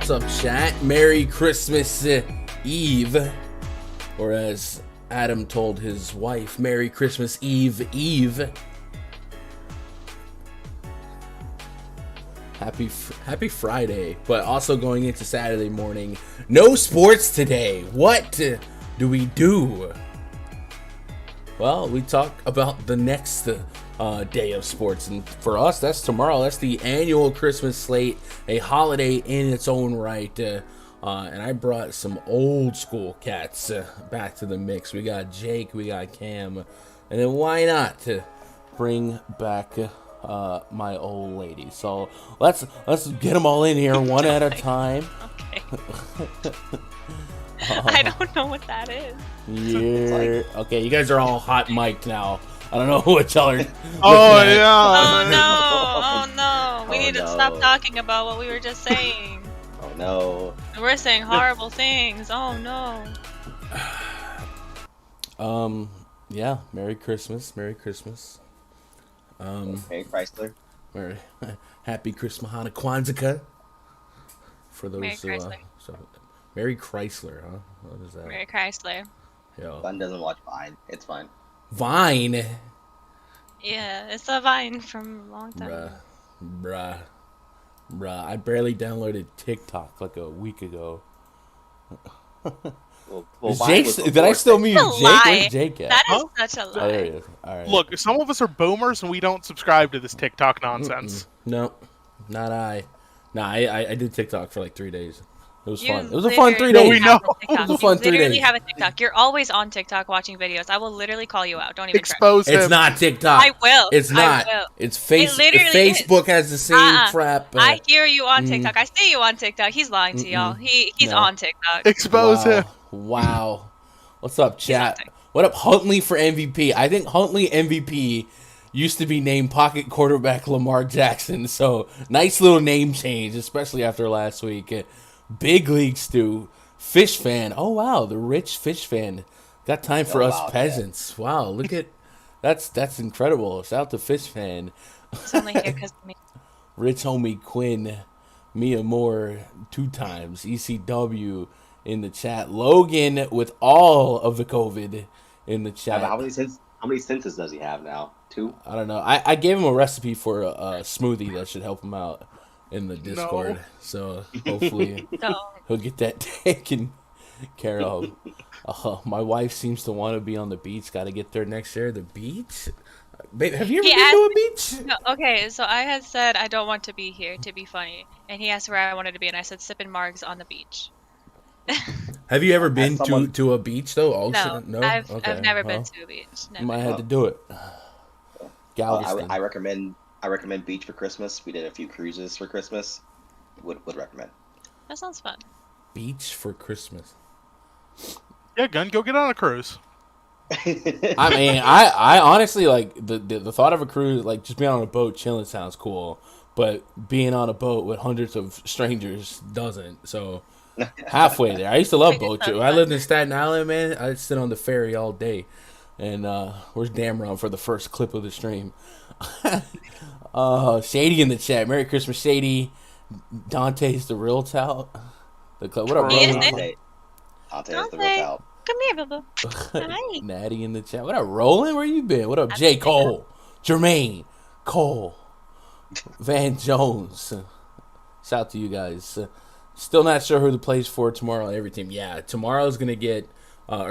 What's up, chat? Merry Christmas Eve. Or as Adam told his wife, Merry Christmas Eve. Happy Friday, but also going into Saturday morning. No sports today. What do we do? Well, we talk about the next day of sports, and for us, that's tomorrow. That's the annual Christmas slate, a holiday in its own right. And I brought some old school cats back to the mix. We got Jake, we got Cam, and then why not bring back my old lady? So let's get them all in here one at a time. Okay. I don't know what that is. Yeah. Okay, you guys are all hot mic'd now. I don't know what y'all are. Oh yeah. Oh no. We need to stop talking about what we were just saying. Oh no. We're saying horrible things. Oh no. Yeah. Merry Christmas. Merry Chrysler. Happy Christmas, Hana Kwanzaa. For those Merry who Chrysler. Merry Chrysler, huh? What is that? Mary Chrysler. Yo. Fun doesn't watch Vine. It's fine. Vine. Yeah, it's a Vine from a long time. Bruh. I barely downloaded TikTok like a week ago. Did I still mute Jake? Where's Jake at? That is such a lie. Oh, there he is. All right. Look, some of us are boomers and we don't subscribe to this TikTok nonsense. No, not I. Nah, I did TikTok for like 3 days. It was fun. It was a literally fun 3 days. we know. It was a fun 3 You literally days. have a TikTok. You're always on TikTok watching videos. I will literally call you out. Don't even try. Expose him. It's not TikTok. I will. It's not. I will. It's literally Facebook has the same crap. I hear you on TikTok. I see you on TikTok. He's lying to y'all. He's on TikTok. Expose him. Wow. What's up, chat? What up, Huntley for MVP? I think Huntley MVP used to be named pocket quarterback Lamar Jackson. So nice little name change, especially after last week. Big League Stew, Fish fan. Oh wow, the rich Fish fan. Got time for us peasants. Yeah. Wow, look at that's incredible. Shout out to Fish fan. It's only here because of me. Rich homie Quinn, Mia Moore 2 times. ECW in the chat. Logan with all of the COVID in the chat. How many senses does he have now? 2? I don't know. I gave him a recipe for a smoothie that should help him out in the Discord. No. So hopefully he'll get that taken care of. My wife seems to want to be on the beach. Got to get there next year. The beach? Babe, have you ever been to a beach? No, okay, so I had said I don't want to be here, to be funny. And he asked where I wanted to be, and I said sipping margs on the beach. Have you ever been to a beach, though? Also? No? I've Okay, never been to a beach. Never. You might have to do it. Galveston. I recommend beach for Christmas. We did a few cruises for Christmas. Would recommend. That sounds fun. Beach for Christmas. Yeah, Gun, go get on a cruise. I mean, I honestly like the thought of a cruise, like just being on a boat chilling sounds cool, but being on a boat with hundreds of strangers doesn't. So halfway there. I used to love boat trips. I lived in Staten Island, man. I'd sit on the ferry all day. And where's Damron for the first clip of the stream? Shady in the chat. Merry Christmas, Shady. Dante's the real tout. What up, bro? Dante's the real tout. Come here, Bubba. Hi. Natty in the chat. What up, Roland? Where you been? What up, J. Cole? Jermaine. Cole. Van Jones. Shout out to you guys. Still not sure who to place for tomorrow on every team. Yeah, tomorrow's going to get...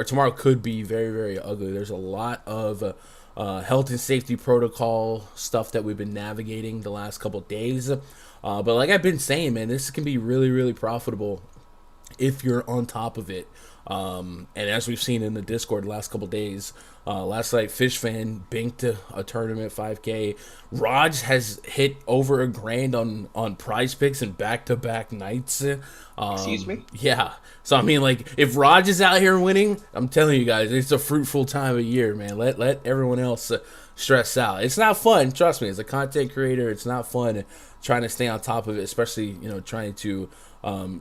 tomorrow could be very, very ugly. There's a lot of health and safety protocol stuff that we've been navigating the last couple of days. But like I've been saying, man, this can be really, really profitable if you're on top of it. And as we've seen in the Discord the last couple of days, last night Fish Fan banked a tournament 5K. Raj has hit over $1,000 on PrizePicks in back-to-back nights. Excuse me? Yeah. So I mean, like, if Raj is out here winning, I'm telling you guys, it's a fruitful time of year, man. Let everyone else stress out. It's not fun, trust me. As a content creator, it's not fun trying to stay on top of it, especially trying to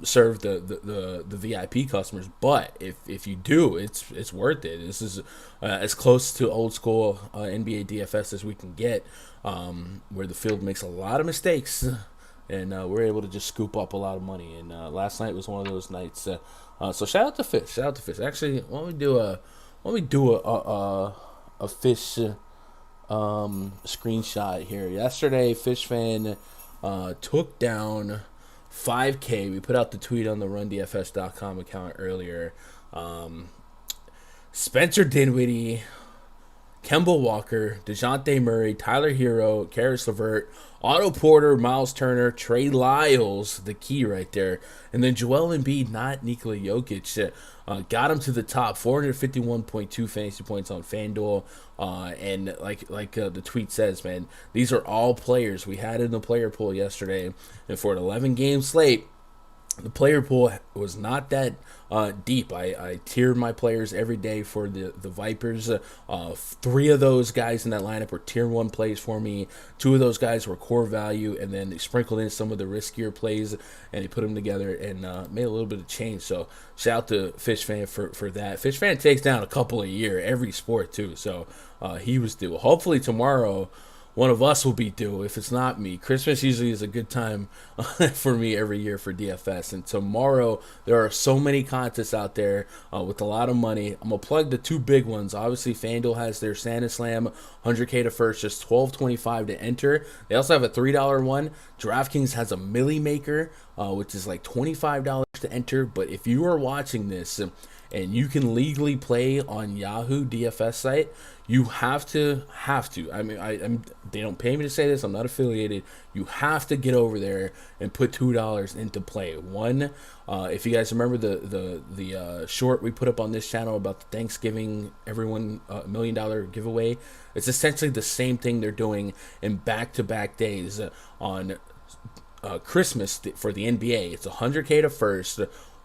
serve the VIP customers. But if you do, it's worth it. This is as close to old school NBA DFS as we can get, where the field makes a lot of mistakes. and we're able to just scoop up a lot of money. And last night was one of those nights. So shout out to Fish. Shout out to Fish. Actually, why don't we do a Fish screenshot here? Yesterday, Fish fan took down 5K. We put out the tweet on the RunDFS.com account earlier. Spencer Dinwiddie, Kemba Walker, DeJounte Murray, Tyler Hero, Karis LeVert, Otto Porter, Miles Turner, Trey Lyles, the key right there, and then Joel Embiid, not Nikola Jokic, got him to the top, 451.2 fantasy points on Fanduel, and like the tweet says, man, these are all players we had in the player pool yesterday, and for an 11-game slate, the player pool was not that deep. I tiered my players every day for the Vipers. 3 of those guys in that lineup were tier 1 plays for me. 2 of those guys were core value, and then they sprinkled in some of the riskier plays, and they put them together and made a little bit of change. So shout out to Fish Fan for that. Fish Fan takes down a couple a year, every sport too. So he was due. Hopefully tomorrow one of us will be due if it's not me. Christmas usually is a good time for me every year for DFS. And tomorrow, there are so many contests out there with a lot of money. I'm going to plug the 2 big ones. Obviously, FanDuel has their Santa Slam, 100K to first, just $12.25 to enter. They also have a $3 one. DraftKings has a Millie Maker, which is like $25 to enter. But if you are watching this and you can legally play on Yahoo DFS site, you have to. I mean, they don't pay me to say this. I'm not affiliated. You have to get over there and put $2 into play. One, if you guys remember the short we put up on this channel about the Thanksgiving everyone $1 million giveaway, it's essentially the same thing they're doing in back-to-back days on Christmas for the NBA. It's 100K to first,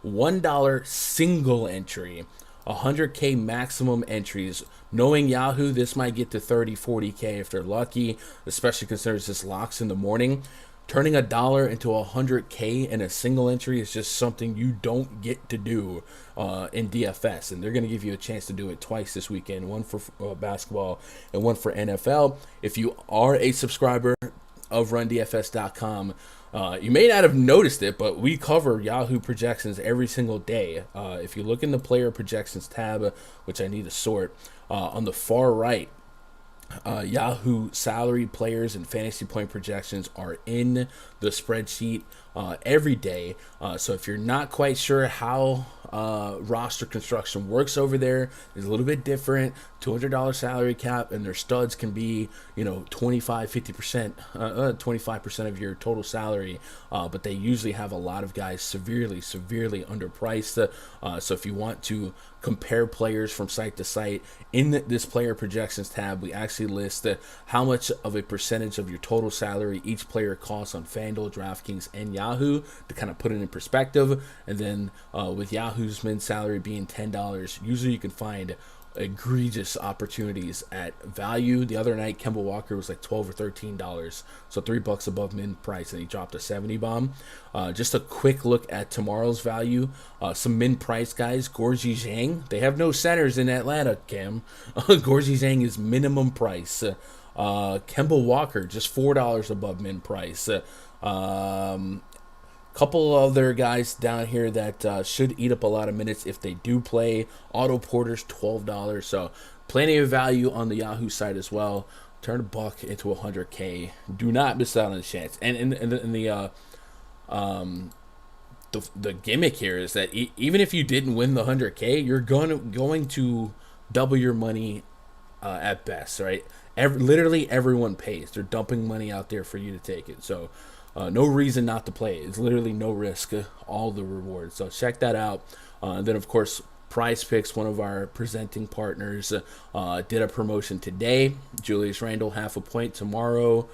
$1 single entry, 100K maximum entries. Knowing Yahoo, this might get to 30, 40K if they're lucky, especially considering this locks in the morning. Turning $1 into 100K in a single entry is just something you don't get to do in DFS, and they're going to give you a chance to do it twice this weekend, one for basketball and one for NFL. If you are a subscriber of RunDFS.com, you may not have noticed it, but we cover Yahoo projections every single day. If you look in the player projections tab, which I need to sort, on the far right, Yahoo salary, players, and fantasy point projections are in the spreadsheet every day. So if you're not quite sure how roster construction works over there, is a little bit different. $200 salary cap, and their studs can be 25, 50%, 25% of your total salary, but they usually have a lot of guys severely underpriced. So if you want to compare players from site to site, in this player projections tab, we actually list how much of a percentage of your total salary each player costs on FanDuel, DraftKings, and Yahoo to kind of put it in perspective. And then with Yahoo's min salary being $10, usually you can find egregious opportunities at value. The other night, Kemba Walker was like $12 or $13, so $3 above min price, and he dropped a 70 bomb. Just a quick look at tomorrow's value. Some min price guys. Gorgie Zhang. They have no centers in Atlanta, Cam. Gorgie Zhang is minimum price. Kemba Walker just $4 above min price. Couple other guys down here that should eat up a lot of minutes if they do play. Otto Porter's $12, so plenty of value on the Yahoo side as well. Turn $1 into 100K. Do not miss out on the chance. And the gimmick here is that even if you didn't win the 100K, you're going to double your money at best, right? Literally everyone pays. They're dumping money out there for you to take it. So no reason not to play. It's literally no risk, all the rewards. So check that out. And then, of course, PrizePicks, one of our presenting partners, did a promotion today. Julius Randle, half a point tomorrow.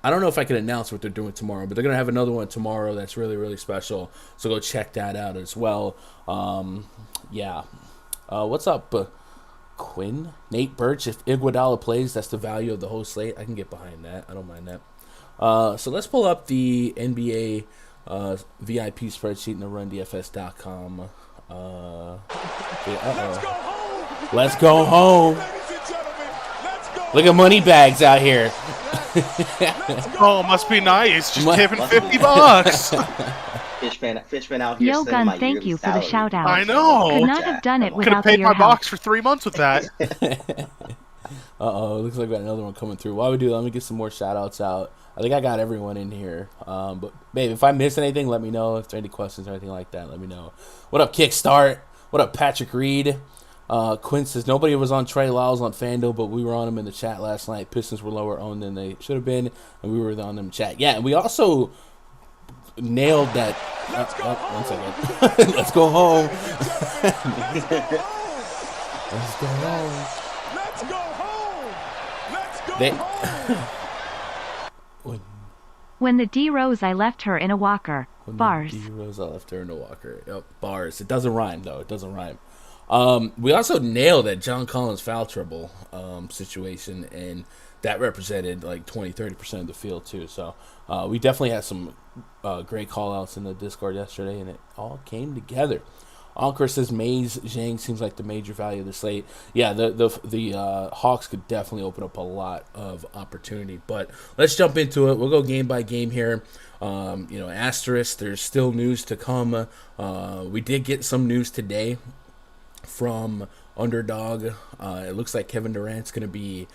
I don't know if I can announce what they're doing tomorrow, but they're going to have another one tomorrow that's really, really special. So go check that out as well. What's up, Quinn? Nate Birch, if Iguodala plays, that's the value of the whole slate. I can get behind that. I don't mind that. So let's pull up the NBA VIP spreadsheet in the RunDFS.com. Let's go home. Ladies and gentlemen, let's go Look at money bags out here. Oh, must be nice. Just tipping Must be. $50. Fishman out here. Yo, sending Gun, my thank yearly you for the salary. shout out. I know. Could not have done it Could without have paid your my help. box for 3 months with that. Looks like we got another one coming through. While we do, let me get some more shout outs out. I think I got everyone in here. But babe, if I miss anything, let me know. If there are any questions or anything like that, let me know. What up, Kickstart? What up, Patrick Reed? Quinn says nobody was on Trey Lyles on Fanduel, but we were on him in the chat last night. Pistons were lower owned than they should have been, and we were on them chat. Yeah, and we also nailed that. One second. Let's go home. Let's go home. Let's go home. Let's go They, home. When the D rose, I left her in a walker. Bars. D-Rose, I left her in a walker. Yep, bars. It doesn't rhyme, though. It doesn't rhyme. We also nailed that John Collins foul trouble situation, and that represented like 20-30% of the field, too. So we definitely had some great call-outs in the Discord yesterday, and it all came together. Ankur says Mays Zhang seems like the major value of the slate. Yeah, the Hawks could definitely open up a lot of opportunity. But let's jump into it. We'll go game by game here. Asterisk, there's still news to come. We did get some news today from Underdog. It looks like Kevin Durant's going to be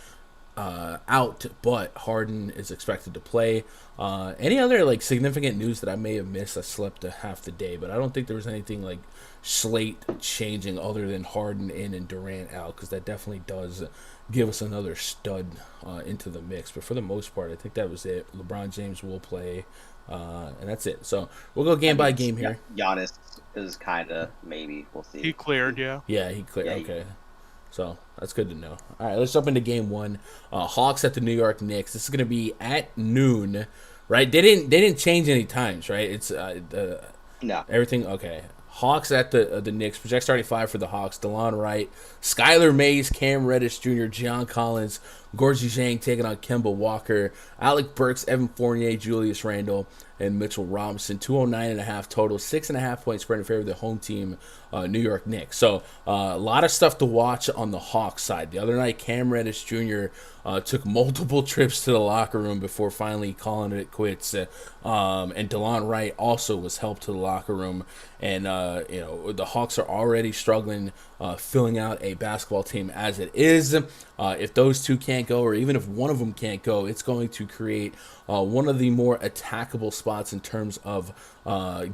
out, but Harden is expected to play. Any other like significant news that I may have missed? I slept half the day, but I don't think there was anything like slate changing other than Harden in and Durant out, because that definitely does give us another stud into the mix. But for the most part, I think that was it. LeBron James will play, and that's it. So we'll go game by game here. Giannis is kind of maybe. We'll see. He cleared, yeah. Yeah, he cleared. Yeah, Okay. So that's good to know. All right, let's jump into game one. Hawks at the New York Knicks. This is going to be at noon, right? They didn't change any times, right? It's No. everything okay. Hawks at the Knicks. Project starting five for the Hawks. DeLon Wright, Skylar Mays, Cam Reddish Jr., John Collins, Gorgie Zhang taking on Kemba Walker, Alec Burks, Evan Fournier, Julius Randle, and Mitchell Robinson. 209.5 total, 6.5 point spread in favor of the home team, New York Knicks. So a lot of stuff to watch on the Hawks side. The other night, Cam Reddish Jr. Took multiple trips to the locker room before finally calling it quits. And DeLon Wright also was helped to the locker room. And, the Hawks are already struggling filling out a basketball team as it is. If those two can't go, or even if one of them can't go, it's going to create one of the more attackable spots in terms of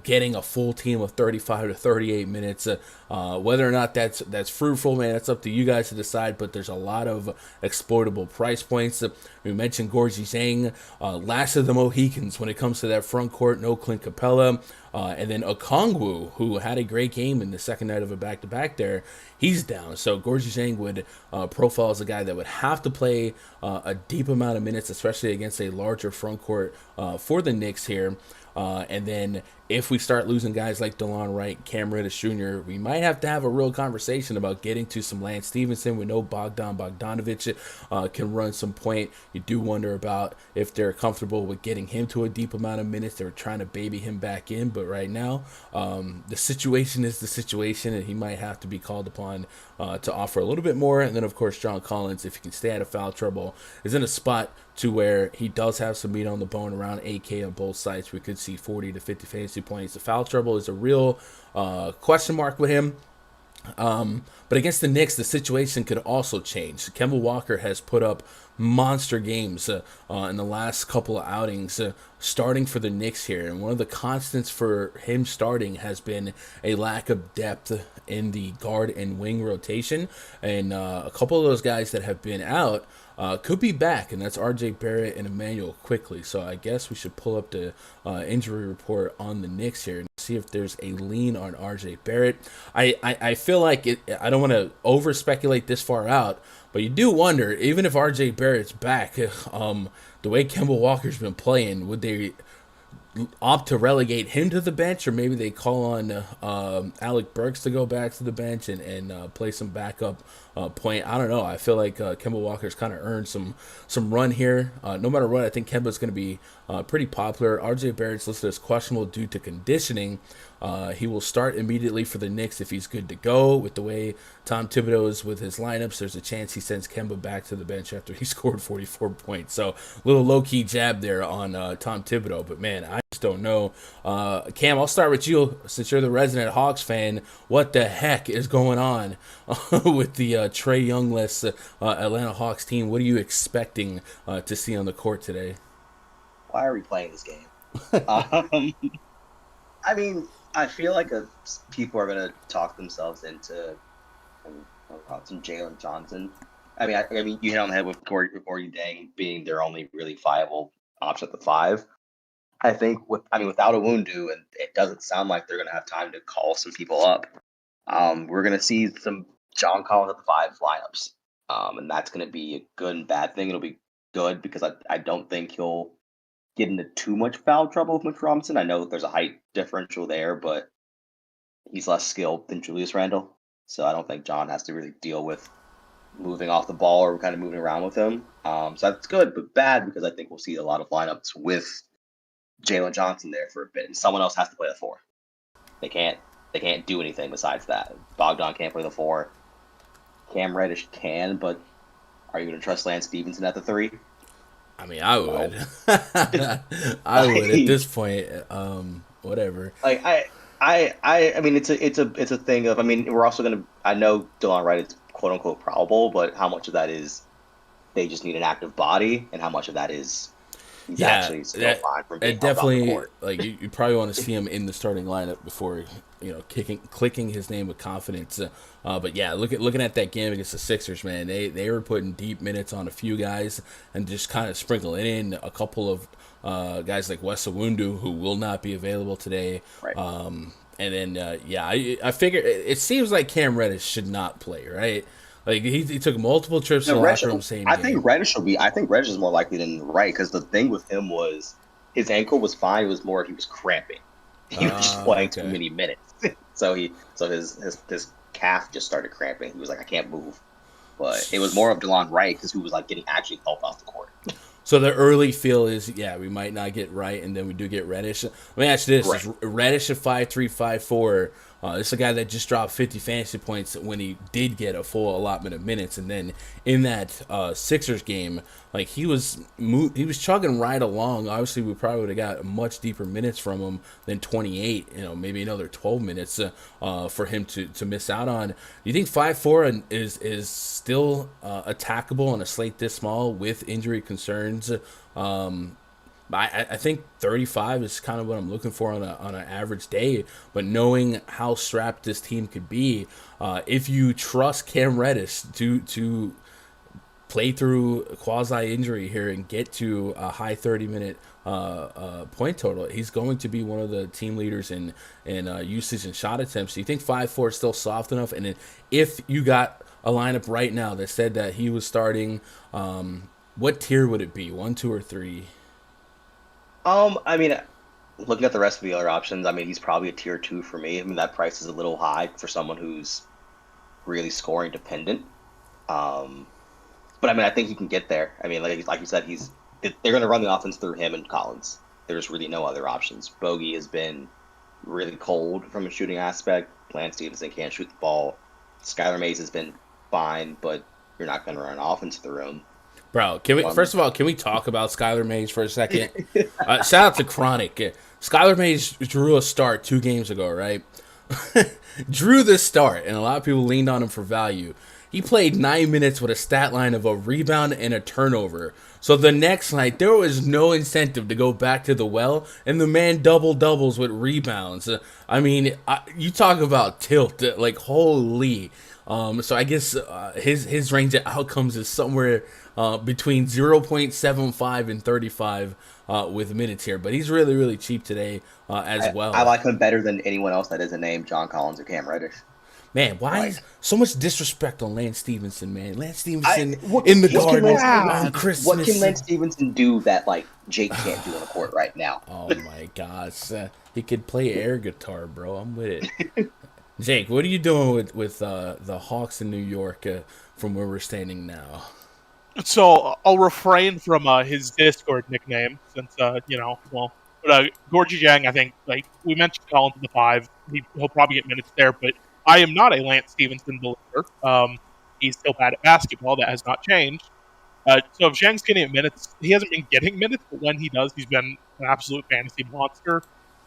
getting a full team of 35 to 38 minutes. Whether or not that's fruitful, man, that's up to you guys to decide. But there's a lot of exploitable price points. We mentioned Gorgie Zhang, last of the Mohicans when it comes to that front court. No Clint Capella. And then Okongwu, who had a great game in the second night of a back-to-back there, he's down. So Gorgie Zhang would profile as a guy that would have to play a deep amount of minutes, especially against a larger front court for the Knicks here. And then if we start losing guys like DeLon Wright, Cam Reddish Jr., we might have to have a real conversation about getting to some Lance Stevenson. We know Bogdanovic can run some point. You do wonder about if they're comfortable with getting him to a deep amount of minutes. They're trying to baby him back in, but right now the situation is the situation, and he might have to be called upon to offer a little bit more. And then, of course, John Collins, if he can stay out of foul trouble, is in a spot to where he does have some meat on the bone, around 8K on both sides. We could see 40 to 50 fantasy points. The foul trouble is a real question mark with him. But against the Knicks, the situation could also change. Kemba Walker has put up monster games in the last couple of outings, starting for the Knicks here. And one of the constants for him starting has been a lack of depth in the guard and wing rotation. And a couple of those guys that have been out could be back, and that's RJ Barrett and Emmanuel Quickly. So I guess we should pull up the injury report on the Knicks here and see if there's a lean on RJ Barrett. I feel like I don't want to over speculate this far out, but you do wonder, even if RJ Barrett's back, the way Kemba Walker's been playing, would they opt to relegate him to the bench, or maybe they call on Alec Burks to go back to the bench and play some backup point. I don't know. I feel like Kemba Walker's kind of earned some run here. No matter what, I think Kemba's going to be pretty popular. RJ Barrett's listed as questionable due to conditioning. He will start immediately for the Knicks if he's good to go. With the way Tom Thibodeau is with his lineups, there's a chance he sends Kemba back to the bench after he scored 44 points. So a little low-key jab there on Tom Thibodeau. But, man, I just don't know. Cam, I'll start with you since you're the resident Hawks fan. What the heck is going on with the Trae Young-less Atlanta Hawks team? What are you expecting to see on the court today? Why are we playing this game? I mean, I feel like people are going to talk themselves into some Jalen Johnson. I mean, you hit on the head with Corey Dang being their only really viable option at the 5. I think without Awundu, and it doesn't sound like they're going to have time to call some people up. We're going to see some John Collins at the 5 lineups, and that's going to be a good and bad thing. It'll be good because I don't think he'll get into too much foul trouble with Mitch Robinson. I know that there's a height differential there, but he's less skilled than Julius Randle. So I don't think John has to really deal with moving off the ball or kind of moving around with him. So that's good, but bad because I think we'll see a lot of lineups with Jalen Johnson there for a bit, and someone else has to play the 4. They can't do anything besides that. Bogdan can't play the 4. Cam Reddish can, but are you going to trust Lance Stevenson at the 3? I mean, I would. I would at this point. Whatever. Like I mean, it's a thing of. I mean, we're also gonna. I know DeLon Wright is quote unquote probable, but how much of that is they just need an active body, and how much of that is he's actually still fine from being held off the court? Like you probably want to see him in the starting lineup before clicking his name with confidence. But yeah, looking at that game against the Sixers, man, they were putting deep minutes on a few guys and just kind of sprinkling in a couple of guys like Wes Iwundu, who will not be available today. Right. And then I figure it seems like Cam Reddish should not play, right? Like he took multiple trips to the locker room saying, I think Reddish is more likely than Wright, because the thing with him was his ankle was fine. It was more he was cramping. He was just playing too many minutes. So his calf just started cramping. He was like, I can't move. But it was more of DeLon Wright because he was like getting actually help off the court. So the early feel is, we might not get Wright, and then we do get Reddish. Let me ask you this. Right. Is Reddish at 5'3", 5'4", this is a guy that just dropped 50 fantasy points when he did get a full allotment of minutes. And then in that Sixers game, like he was chugging right along. Obviously, we probably would have got much deeper minutes from him than 28, maybe another 12 minutes for him to miss out on. Do you think 5'4" is still attackable on a slate this small with injury concerns? I think 35 is kind of what I'm looking for on an average day. But knowing how strapped this team could be, if you trust Cam Reddish to play through quasi injury here and get to a high 30-minute point total, he's going to be one of the team leaders in usage and shot attempts. Do you think 5'4" is still soft enough? And then if you got a lineup right now that said that he was starting, what tier would it be? 1, 2, or 3? I mean, looking at the rest of the other options, I mean, he's probably a tier 2 for me. I mean, that price is a little high for someone who's really scoring dependent. But I mean, I think he can get there. I mean, like you said, they're going to run the offense through him and Collins. There's really no other options. Bogey has been really cold from a shooting aspect. Lance Stevenson can't shoot the ball. Skylar Mays has been fine, but you're not going to run an offense through him. Bro, first of all, can we talk about Skylar Mays for a second? Shout out to Chronic. Skylar Mays drew a start 2 games ago, right? Drew the start, and a lot of people leaned on him for value. He played 9 minutes with a stat line of a rebound and a turnover. So the next night, there was no incentive to go back to the well, and the man doubles with rebounds. I mean, you talk about tilt, like holy. So I guess his range of outcomes is somewhere between 0.75 and 35 with minutes here. But he's really, really cheap today as well. I like him better than anyone else that isn't named John Collins or Cam Reddish. Man, why Right. is so much disrespect on Lance Stevenson, man? Lance Stevenson What- in the what can garden Lance Stevenson- on Christmas. What can Lance Stevenson do that like Jake can't do on the court right now? Oh my gosh, he could play air guitar, bro. I'm with it. Jake, what are you doing with the Hawks in New York from where we're standing now? So I'll refrain from his Discord nickname since but Gorgie Jang, I think, like we mentioned, Collins in the 5. He'll probably get minutes there, but I am not a Lance Stevenson believer. He's still bad at basketball. That has not changed. So if Zhang's getting minutes, he hasn't been getting minutes, but when he does, he's been an absolute fantasy monster.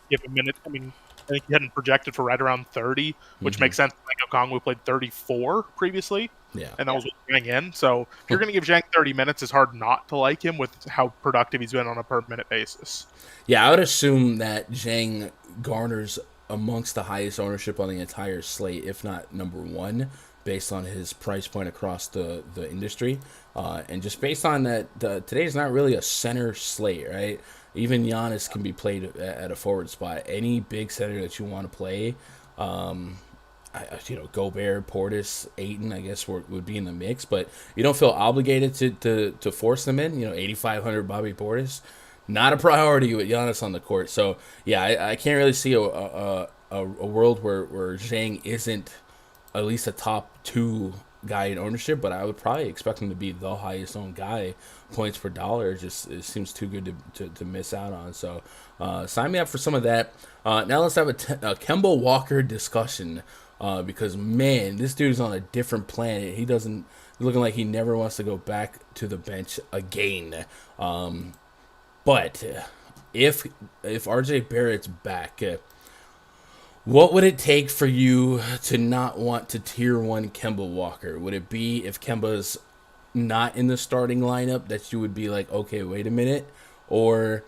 Give him minutes. I mean, I think he hadn't projected for right around 30, which makes sense. Like Okongwu played 34 previously, Yeah. and that was with Zhang in. So if you're going to give Zhang 30 minutes, it's hard not to like him with how productive he's been on a per-minute basis. Yeah, I would assume that Zhang garners amongst the highest ownership on the entire slate, if not number one, based on his price point across the industry. And just based on that, today's not really a center slate, right? Even Giannis can be played at a forward spot. Any big center that you want to play, Gobert, Portis, Ayton, I guess would be in the mix, but you don't feel obligated to force them in. 8,500 Bobby Portis, not a priority with Giannis on the court. So yeah, I can't really see a world where Zhang isn't at least a top 2 guy in ownership, but I would probably expect him to be the highest owned guy, points per dollar. It seems too good to miss out on. So sign me up for some of that. Now let's have a Kemba Walker discussion, because man, this dude's on a different planet. He's looking like he never wants to go back to the bench again. But if RJ Barrett's back, what would it take for you to not want to tier 1 Kemba Walker? Would it be if Kemba's not in the starting lineup that you would be like, okay, wait a minute? Or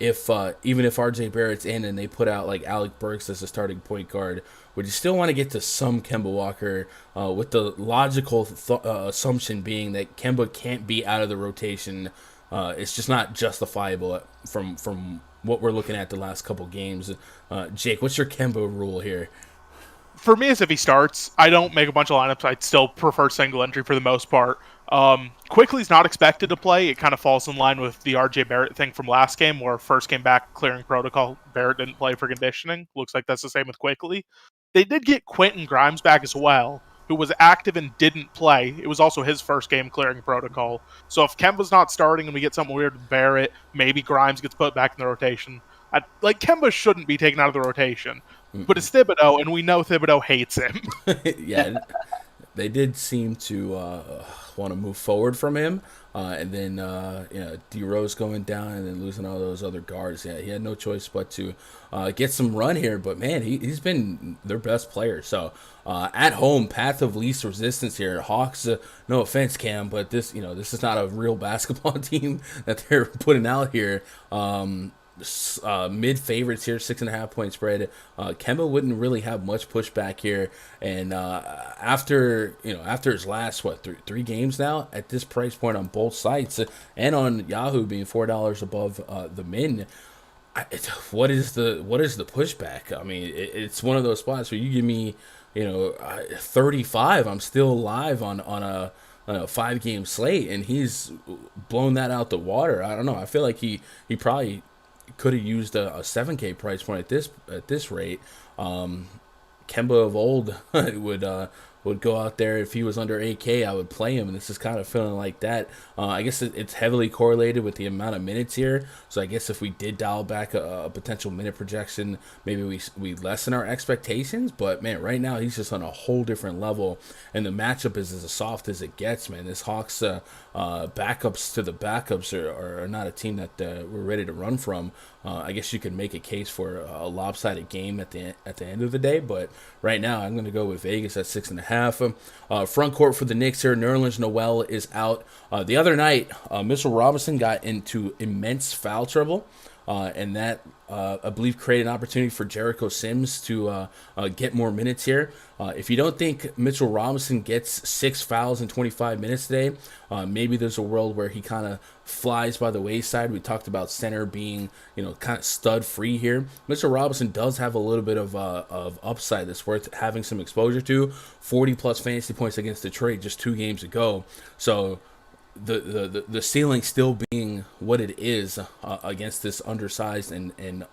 if even if RJ Barrett's in and they put out like Alec Burks as a starting point guard, would you still want to get to some Kemba Walker with the logical assumption being that Kemba can't be out of the rotation? It's just not justifiable from what we're looking at the last couple games. Jake, what's your Kemba rule here? For me, as if he starts, I don't make a bunch of lineups. I'd still prefer single entry for the most part. Quickly's not expected to play. It kind of falls in line with the RJ Barrett thing from last game, where first came back clearing protocol, Barrett didn't play for conditioning. Looks like that's the same with Quickly. They did get Quentin Grimes back as well, who was active and didn't play. It was also his first game clearing protocol. So if Kemba's not starting and we get something weird with Barrett, maybe Grimes gets put back in the rotation. Kemba shouldn't be taken out of the rotation. But it's Thibodeau, and we know Thibodeau hates him. Yeah, they did seem to want to move forward from him. And then, D Rose going down and then losing all those other guards. Yeah, he had no choice but to get some run here. But, man, he's been their best player. So, at home, path of least resistance here. Hawks, no offense, Cam, but this is not a real basketball team that they're putting out here. Mid favorites here, 6.5 point spread. Kemba wouldn't really have much pushback here, and after his last three games now at this price point on both sites and on Yahoo being $4 above the min. What is the pushback? I mean, it's one of those spots where you give me 35, I'm still live on a 5-game slate, and he's blown that out the water. I don't know. I feel like he probably could have used a 7K price point at this rate. Kemba of old would go out there. If he was under 8K, I would play him, and this is kind of feeling like that. I guess it's heavily correlated with the amount of minutes here, so I guess if we did dial back a potential minute projection, maybe we lessen our expectations, but man, right now he's just on a whole different level, and the matchup is as soft as it gets, man. This Hawks backups to the backups are not a team that we're ready to run from. I guess you could make a case for a lopsided game at the end of the day, but right now I'm going to go with Vegas at 6.5. Front court for the Knicks here. Nerlens Noel is out. The other night, Mitchell Robinson got into immense foul trouble. and that I believe created an opportunity for Jericho Sims to get more minutes here. If you don't think Mitchell Robinson gets 6 fouls in 25 minutes today, maybe there's a world where he kind of flies by the wayside. We talked about center being, kind of stud free here. Mitchell Robinson does have a little bit of upside that's worth having some exposure to. 40 plus fantasy points against Detroit just 2 games ago. So the ceiling still being what it is against this undersized and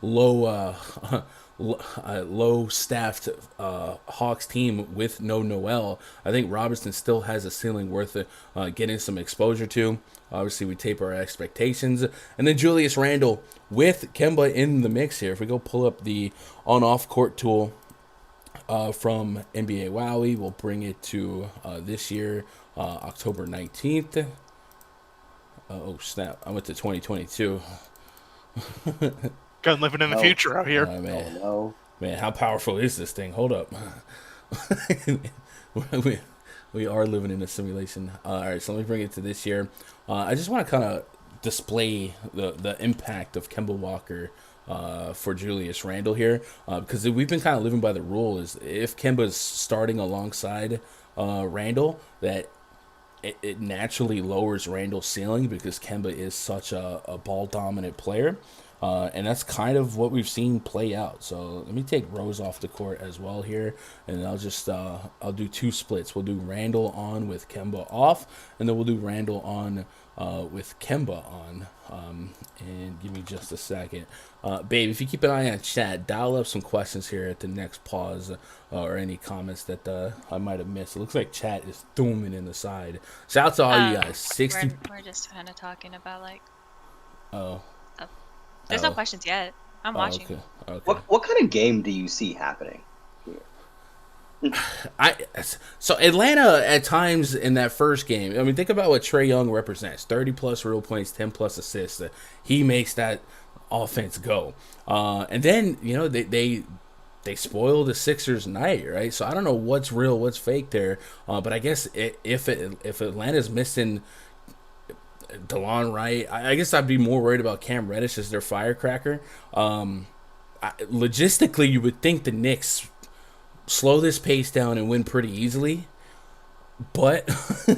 low staffed Hawks team with no Noel. I think Robinson still has a ceiling worth getting some exposure to. Obviously, we tape our expectations. And then Julius Randle with Kemba in the mix here. If we go pull up the on-off court tool from NBA Wowie, we'll bring it to this year, October 19th. Oh, snap. I went to 2022. Gun living in the future out here. Man. Oh, no. Man, how powerful is this thing? Hold up. we are living in a simulation. All right, so let me bring it to this year. I just want to kind of display the impact of Kemba Walker for Julius Randle here, because we've been kind of living by the rule is if Kemba's starting alongside Randle, that it naturally lowers Randle's ceiling because Kemba is such a ball-dominant player. And that's kind of what we've seen play out. So let me take Rose off the court as well here, and I'll just I'll do 2 splits. We'll do Randle on with Kemba off, and then we'll do Randle on with Kemba on. And give me just a second, babe. If you keep an eye on chat, dial up some questions here at the next pause, or any comments that I might have missed. It looks like chat is dooming in the side. Shout out to all you guys. 60. We're just kind of talking about like. Oh. There's no questions yet. I'm watching. Okay. What kind of game do you see happening? So Atlanta at times in that first game, I mean, think about what Trae Young represents: 30 plus real points, 10 plus assists. He makes that offense go, and then they spoil the Sixers' night, right? So I don't know what's real, what's fake there, but I guess if Atlanta's missing DeLon Wright, I guess I'd be more worried about Cam Reddish as their firecracker. Logistically, you would think the Knicks slow this pace down and win pretty easily. But,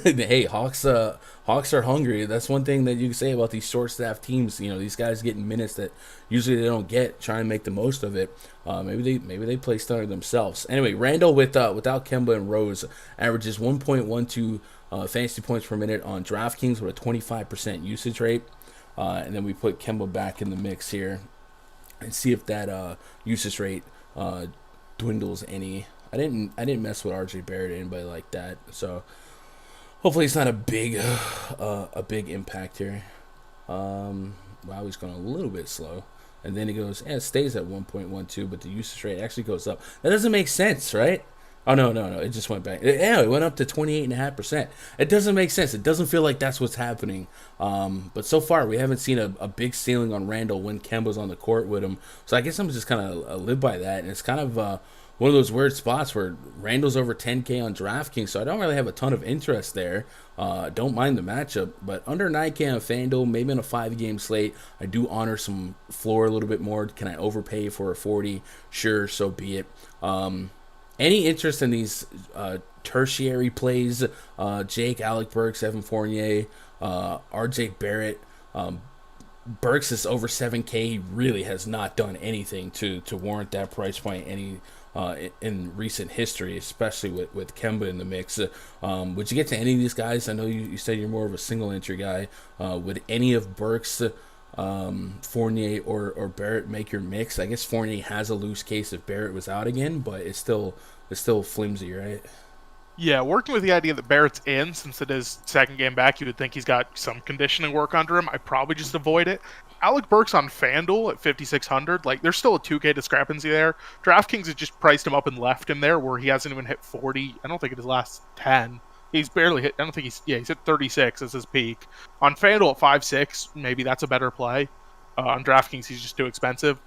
hey, Hawks are hungry. That's one thing that you can say about these short-staffed teams. These guys getting minutes that usually they don't get, try and make the most of it. Maybe they play stunner themselves. Anyway, Randle without Kemba and Rose averages 1.12 fantasy points per minute on DraftKings with a 25% usage rate. And then we put Kemba back in the mix here and see if that usage rate dwindles any. I didn't mess with RJ Barrett or anybody like that, so hopefully it's not a big impact here. Wow, he's going a little bit slow, and then he goes, it stays at 1.12, but the usage rate actually goes up. That doesn't make sense, right? Oh no, it just went back. It went up to 28.5%. It doesn't make sense. It doesn't feel like that's what's happening. But so far we haven't seen a big ceiling on Randle when Kemba's on the court with him. So I guess I'm just kind of live by that, and it's kind of one of those weird spots where Randle's over 10K on DraftKings, so I don't really have a ton of interest there. Don't mind the matchup, but under 9K on Fanduel, maybe on a 5-game slate, I do honor some floor a little bit more. Can I overpay for a 40? Sure, so be it. Any interest in these tertiary plays? Jake, Alec Burks, Evan Fournier, RJ Barrett. Burks is over 7K. He really has not done anything to warrant that price point in recent history, especially with Kemba in the mix. Would you get to any of these guys? I know you said you're more of a single entry guy. Would any of Burks, Fournier, or Barrett make your mix? I guess Fournier has a loose case if Barrett was out again, but it's still flimsy, right? Yeah, working with the idea that Barrett's in, since it is second game back, you would think he's got some conditioning work under him. I'd probably just avoid it. Alec Burks on FanDuel at 5,600. There's still a 2K discrepancy there. DraftKings has just priced him up and left him there where he hasn't even hit 40. I don't think in his last 10. He's barely hit. I don't think he's hit 36 as his peak. On FanDuel at 5.6, maybe that's a better play. On DraftKings, he's just too expensive.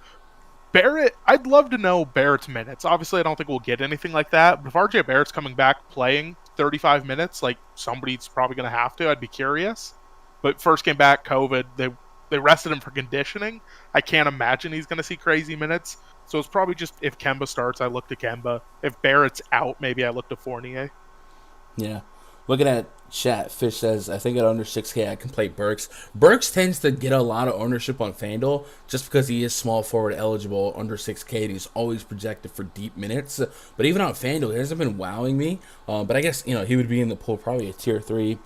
Barrett, I'd love to know Barrett's minutes. Obviously, I don't think we'll get anything like that. But if RJ Barrett's coming back playing 35 minutes, somebody's probably going to have to. I'd be curious. But first game back, COVID, they they rested him for conditioning. I can't imagine he's going to see crazy minutes. So it's probably just if Kemba starts, I look to Kemba. If Barrett's out, maybe I look to Fournier. Yeah. Looking at chat, Fish says, I think at under 6K I can play Burks. Burks tends to get a lot of ownership on FanDuel just because he is small forward eligible under 6K. And he's always projected for deep minutes. But even on FanDuel, he hasn't been wowing me. But I guess, he would be in the pool probably a tier 3.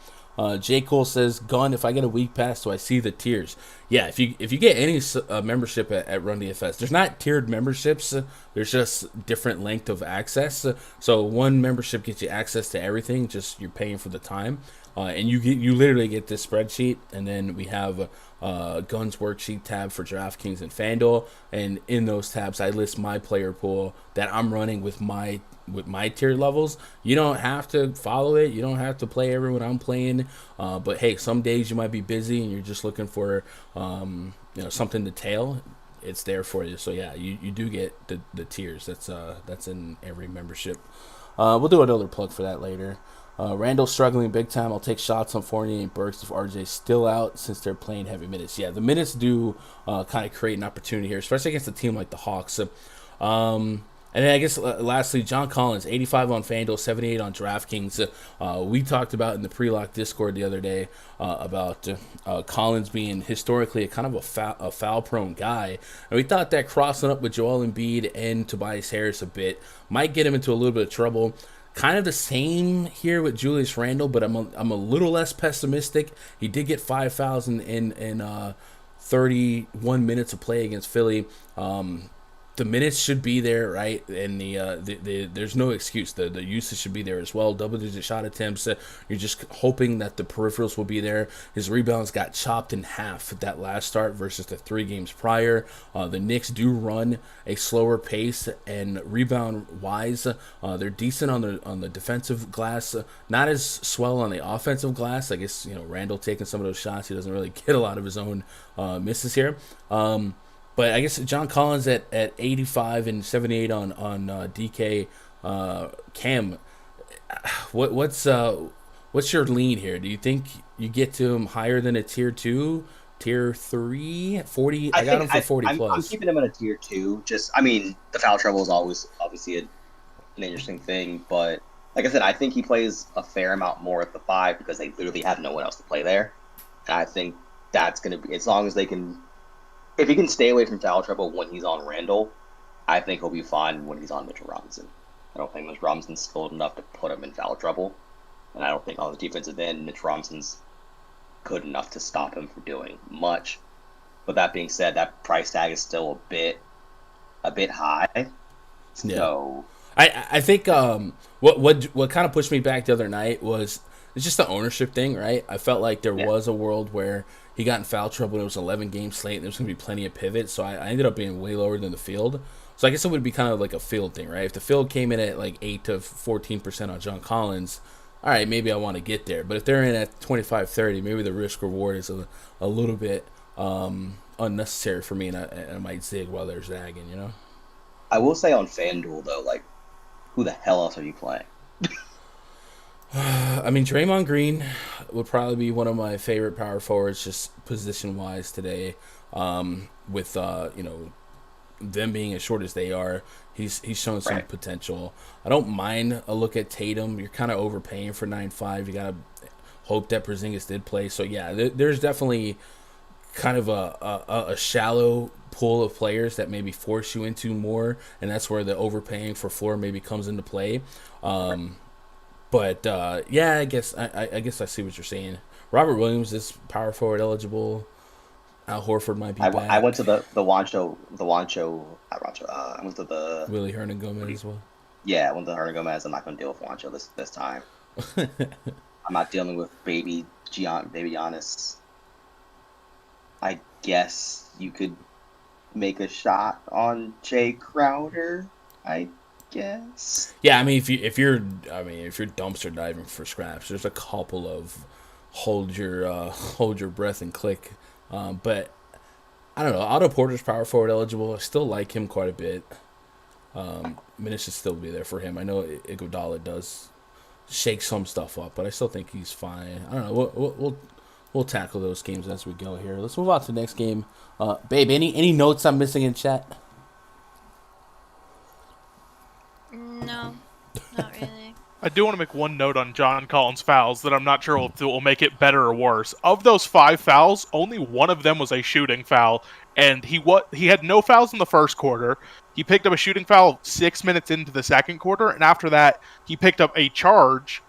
J. Cole says, Gun, if I get a week pass, do I see the tiers? Yeah, if you get any membership at Run DFS, there's not tiered memberships. There's just different length of access. So one membership gets you access to everything, just you're paying for the time. And you literally get this spreadsheet, and then we have Gun's worksheet tab for DraftKings and FanDuel. And in those tabs, I list my player pool that I'm running with my tier levels. You don't have to follow it. You don't have to play everyone I'm playing. But hey, some days you might be busy and you're just looking for something to tail. It's there for you. So yeah, you do get the tiers. That's in every membership. We'll do another plug for that later. Randall's struggling big time. I'll take shots on Fournier and Burks if RJ's still out since they're playing heavy minutes. Yeah, the minutes do kind of create an opportunity here, especially against a team like the Hawks. And then I guess lastly, John Collins, 85 on FanDuel, 78 on DraftKings. We talked about in the pre-lock Discord the other day about Collins being historically a kind of a foul-prone guy. And we thought that crossing up with Joel Embiid and Tobias Harris a bit might get him into a little bit of trouble. Kind of the same here with Julius Randle, but I'm a little less pessimistic. He did get 5 fouls in 31 minutes of play against Philly. The minutes should be there, right? And there's no excuse. The usage should be there as well. Double-digit shot attempts. You're just hoping that the peripherals will be there. His rebounds got chopped in half at that last start versus the 3 games prior. The Knicks do run a slower pace, and rebound-wise, they're decent on the defensive glass. Not as swell on the offensive glass. I guess Randall taking some of those shots. He doesn't really get a lot of his own misses here. But I guess John Collins at 85 and 78 on DK. Cam, what's your lean here? Do you think you get to him higher than a tier 2, tier 3, 40? I got him for 40 plus. I'm keeping him at a tier 2. The foul trouble is always obviously an interesting thing, but like I said, I think he plays a fair amount more at the 5 because they literally have no one else to play there. And I think that's going to be, as long as they can. If he can stay away from foul trouble when he's on Randall, I think he'll be fine when he's on Mitchell Robinson. I don't think Mitchell Robinson's skilled enough to put him in foul trouble. And I don't think on the defensive end, Mitchell Robinson's good enough to stop him from doing much. But that being said, that price tag is still a bit high. So I think what kind of pushed me back the other night was it's just the ownership thing, right? I felt like there was a world where he got in foul trouble and it was 11-game slate and there was going to be plenty of pivots, so I ended up being way lower than the field. So I guess it would be kind of like a field thing, right? If the field came in at like 8 to 14% on John Collins, all right, maybe I want to get there. But if they're in at 25-30, maybe the risk-reward is a little bit unnecessary for me, and I might zig while they're zagging, I will say on FanDuel, though, who the hell else are you playing? I mean, Draymond Green would probably be one of my favorite power forwards, just position-wise today. With them being as short as they are, he's shown some potential. I don't mind a look at Tatum. You're kind of overpaying for 9.5. You gotta hope that Porzingis did play. So yeah, there's definitely kind of a shallow pool of players that maybe force you into more, and that's where the overpaying for floor maybe comes into play. But I guess I see what you're saying. Robert Williams is power forward eligible. Al Horford might be back. I went to the Wancho. I went to the Willie Hernan Gomez as well. Yeah, I went to Hernan Gomez. I'm not going to deal with Wancho this time. I'm not dealing with baby Giannis. I guess you could make a shot on Jay Crowder. I guess. Yeah, I mean, if you're dumpster diving for scraps, there's a couple of hold your breath and click. But I don't know. Otto Porter's power forward eligible. I still like him quite a bit. Minutes should still be there for him. I know Iguodala does shake some stuff up, but I still think he's fine. I don't know. We'll we'll tackle those games as we go here. Let's move on to the next game. Babe, any notes I'm missing in chat? No, not really. I do want to make one note on John Collins' fouls that I'm not sure will make it better or worse. Of those 5 fouls, only one of them was a shooting foul, and he had no fouls in the first quarter. He picked up a shooting foul 6 minutes into the second quarter, and after that, he picked up a charging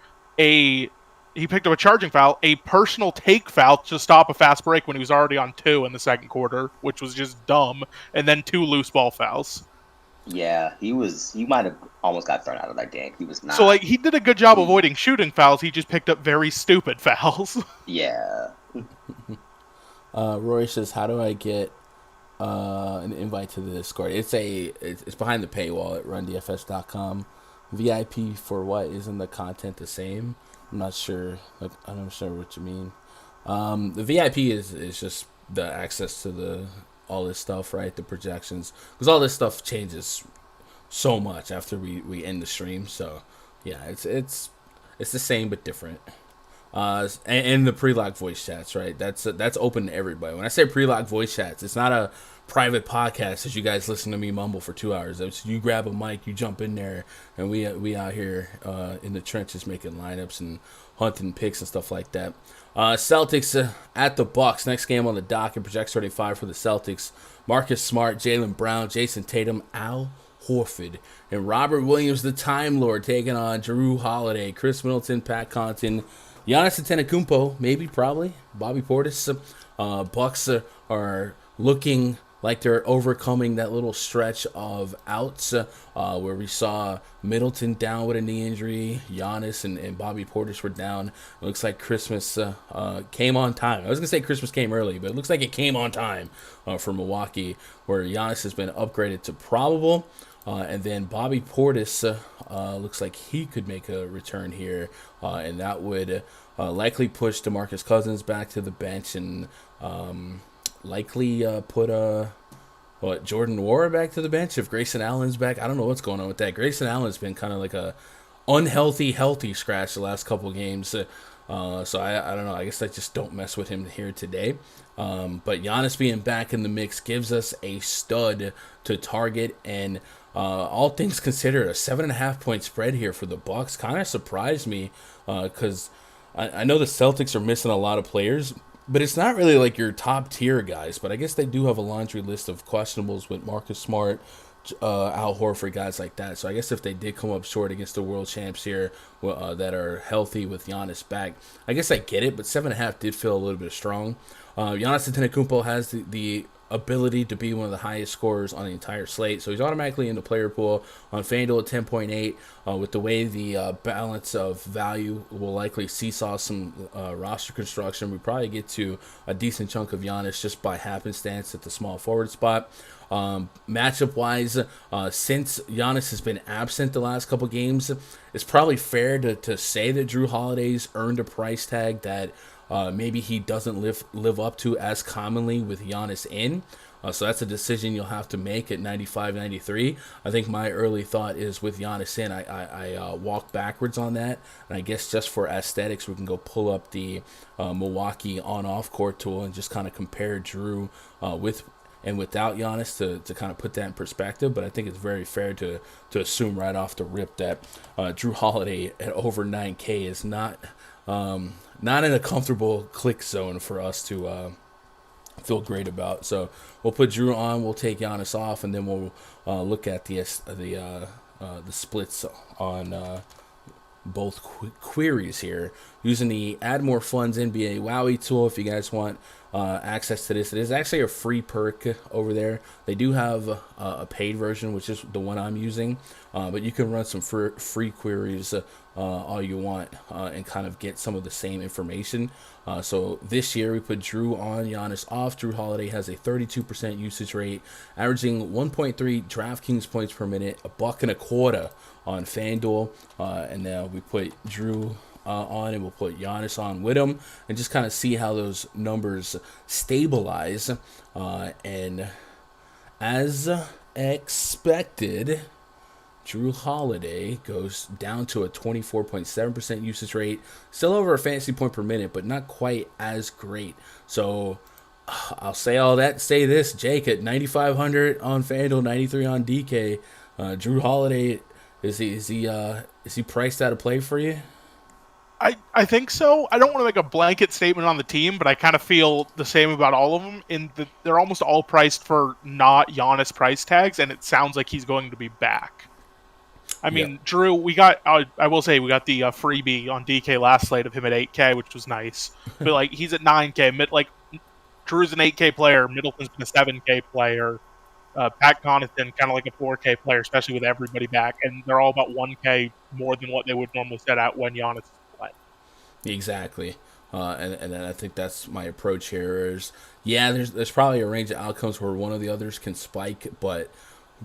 foul, a personal take foul to stop a fast break when he was already on 2 in the second quarter, which was just dumb, and then 2 loose ball fouls. Yeah, he might have almost got thrown out of that game. He was not. So, he did a good job avoiding shooting fouls. He just picked up very stupid fouls. Yeah. Roy says, how do I get an invite to the Discord? It's behind the paywall at rundfs.com. VIP for what? Isn't the content the same? I'm not sure. I don't understand what you mean. The VIP is just the access to all this stuff, right? The projections, because all this stuff changes so much after we end the stream. So yeah, it's the same but different. And the pre-lock voice chats, right? That's open to everybody. When I say pre-lock voice chats, it's not a private podcast as you guys listen to me mumble for 2 hours. It's you grab a mic, you jump in there, and we out here in the trenches making lineups and hunting picks and stuff like that. Celtics at the Bucks. Next game on the docket. Project 35 for the Celtics. Marcus Smart, Jaylen Brown, Jason Tatum, Al Horford, and Robert Williams, the Time Lord, taking on Drew Holiday, Chris Middleton, Pat Connaughton, Giannis Antetokounmpo, maybe, probably, Bobby Portis. Bucks are looking like they're overcoming that little stretch of outs where we saw Middleton down with a knee injury, Giannis and Bobby Portis were down. It looks like Christmas came on time. I was going to say Christmas came early, but it looks like it came on time for Milwaukee, where Giannis has been upgraded to probable. And then Bobby Portis looks like he could make a return here, and that would likely push DeMarcus Cousins back to the bench and likely put Jordan Nwora back to the bench if Grayson Allen's back. I don't know what's going on with that. Grayson Allen's been kind of like a healthy scratch the last couple games. So I don't know. I guess I just don't mess with him here today. But Giannis being back in the mix gives us a stud to target, and all things considered, a 7.5 point spread here for the Bucks kind of surprised me because I know the Celtics are missing a lot of players, but it's not really like your top tier guys. But I guess they do have a laundry list of questionables with Marcus Smart, Al Horford, guys like that. So I guess if they did come up short against the world champs here that are healthy with Giannis back, I guess I get it. But 7.5 did feel a little bit strong. Giannis Antetokounmpo has the ability to be one of the highest scorers on the entire slate, so he's automatically in the player pool on FanDuel at 10.8. With the way the balance of value will likely seesaw some roster construction, we probably get to a decent chunk of Giannis just by happenstance at the small forward spot. Matchup wise, since Giannis has been absent the last couple games, it's probably fair to say that Drew Holiday's earned a price tag that maybe he doesn't live up to as commonly with Giannis in. So that's a decision you'll have to make at 95-93. I think my early thought is with Giannis in, I walk backwards on that. And I guess just for aesthetics, we can go pull up the Milwaukee on-off court tool and just kind of compare Drew with and without Giannis to kind of put that in perspective. But I think it's very fair to assume right off the rip that Drew Holiday at over 9K is not in a comfortable click zone for us to feel great about. So we'll put Drew on, we'll take Giannis off, and then we'll look at the splits on both queries here using the Add More Funds NBA Wowie tool. If you guys want access to this, it is actually a free perk over there. They do have a paid version, which is the one I'm using, but you can run some free queries all you want and kind of get some of the same information. So this year we put Drew on, Giannis off. Drew Holiday has a 32% usage rate, averaging 1.3 DraftKings points per minute, $1.25 on FanDuel, and then we put Drew on, and we'll put Giannis on with him and just kind of see how those numbers stabilize. And as expected, Drew Holiday goes down to a 24.7% usage rate, still over a fantasy point per minute, but not quite as great. So I'll say all that. Say this, Jake, at 9,500 on FanDuel, 93 on DK. Drew Holiday, is he priced out of play for you? I think so. I don't want to make a blanket statement on the team, but I kind of feel the same about all of them. They're almost all priced for not Giannis price tags, and it sounds like he's going to be back. I mean, Yep. Drew, we got. I will say we got the freebie on DK last slate of him at 8K, which was nice. But like he's at 9K. Drew's an 8K player. Middleton's been a 7K player. Pat Connaughton kind of like a 4K player, especially with everybody back, and they're all about 1K more than what they would normally set out when Giannis is playing. Exactly. And then I think that's my approach here is, yeah, there's probably a range of outcomes where one of the others can spike, but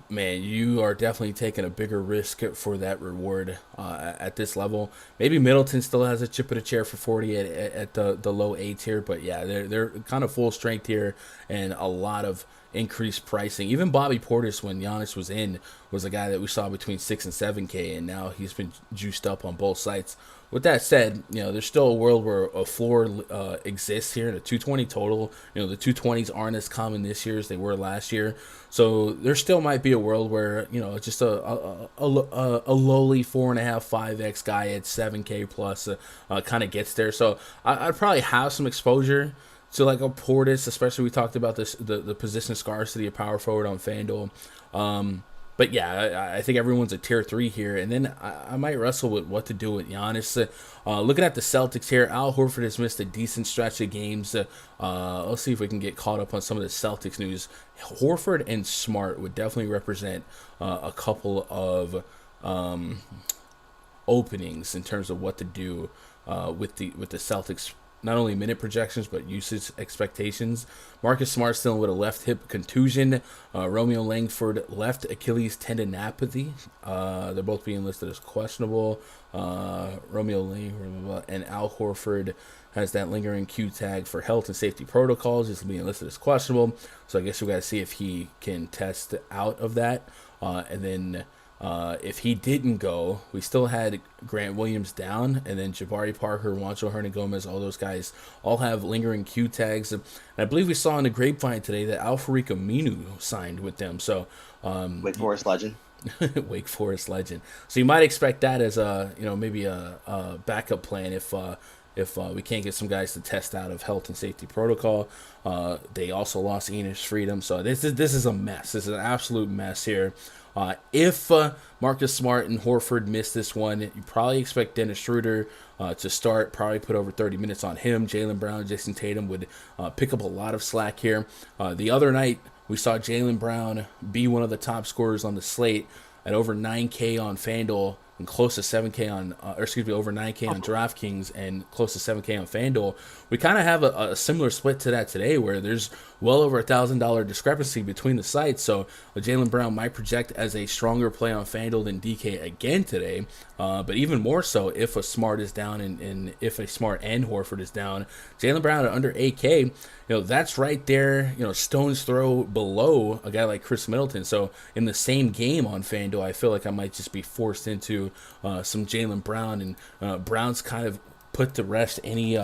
man, you are definitely taking a bigger risk for that reward at this level. Maybe Middleton still has a chip of the chair for 40 at the low 8 tier, but yeah, they're kind of full strength here and a lot of increased pricing. Even Bobby Portis, when Giannis was in, was a guy that we saw between 6 and 7K, and now he's been juiced up on both sites. With that said, there's still a world where a floor exists here, the 220 total. The 220s aren't as common this year as they were last year. So there still might be a world where, just a lowly 4.5, 5X guy at 7K plus kind of gets there. So I'd probably have some exposure to like a Portis, especially we talked about this the position scarcity of power forward on FanDuel. But yeah, I think everyone's a tier 3 here, and then I might wrestle with what to do with Giannis. Looking at the Celtics here, Al Horford has missed a decent stretch of games. Let's see if we can get caught up on some of the Celtics news. Horford and Smart would definitely represent a couple of openings in terms of what to do with the Celtics. Not only minute projections, but usage expectations. Marcus Smart still with a left hip contusion. Romeo Langford left Achilles tendinopathy. They're both being listed as questionable. Romeo Langford and Al Horford has that lingering Q tag for health and safety protocols. He's being listed as questionable. So I guess we got to see if he can test out of that. And then if he didn't go, we still had Grant Williams down, and then Jabari Parker, Juancho Hernangomez, all those guys all have lingering Q tags. And I believe we saw in the grapevine today that Al-Farouq Aminu signed with them. So Wake Forest legend. Wake Forest legend. So you might expect that as maybe a backup plan if we can't get some guys to test out of health and safety protocol. They also lost Enos Freedom. So this is a mess. This is an absolute mess here. If Marcus Smart and Horford miss this one, you probably expect Dennis Schroeder to start, probably put over 30 minutes on him. Jaylen Brown and Jason Tatum would pick up a lot of slack here. The other night, we saw Jaylen Brown be one of the top scorers on the slate at over 9K on FanDuel and close to 7K on, over 9K on DraftKings and close to 7K on FanDuel. We kind of have a similar split to that today where there's well over $1,000 discrepancy between the sites. So Jaylen Brown might project as a stronger play on FanDuel than DK again today. But even more so if a Smart is down and if a Smart and Horford is down. Jaylen Brown at under 8K, that's right there, stone's throw below a guy like Chris Middleton. So in the same game on FanDuel, I feel like I might just be forced into some Jaylen Brown, and Brown's kind of put to rest any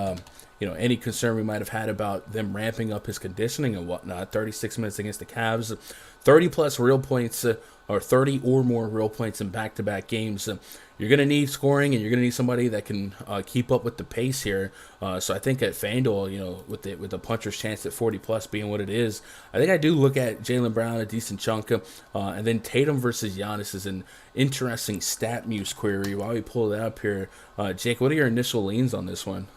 concern we might have had about them ramping up his conditioning and whatnot. 36 minutes against the Cavs, 30 plus real points, or 30 or more real points in back-to-back games. You're going to need scoring, and you're going to need somebody that can keep up with the pace here. So I think at FanDuel, with the puncher's chance at 40 plus being what it is, I think I do look at Jaylen Brown a decent chunk. And then Tatum versus Giannis is an interesting StatMuse query. While we pull that up here, Jake, what are your initial leans on this one?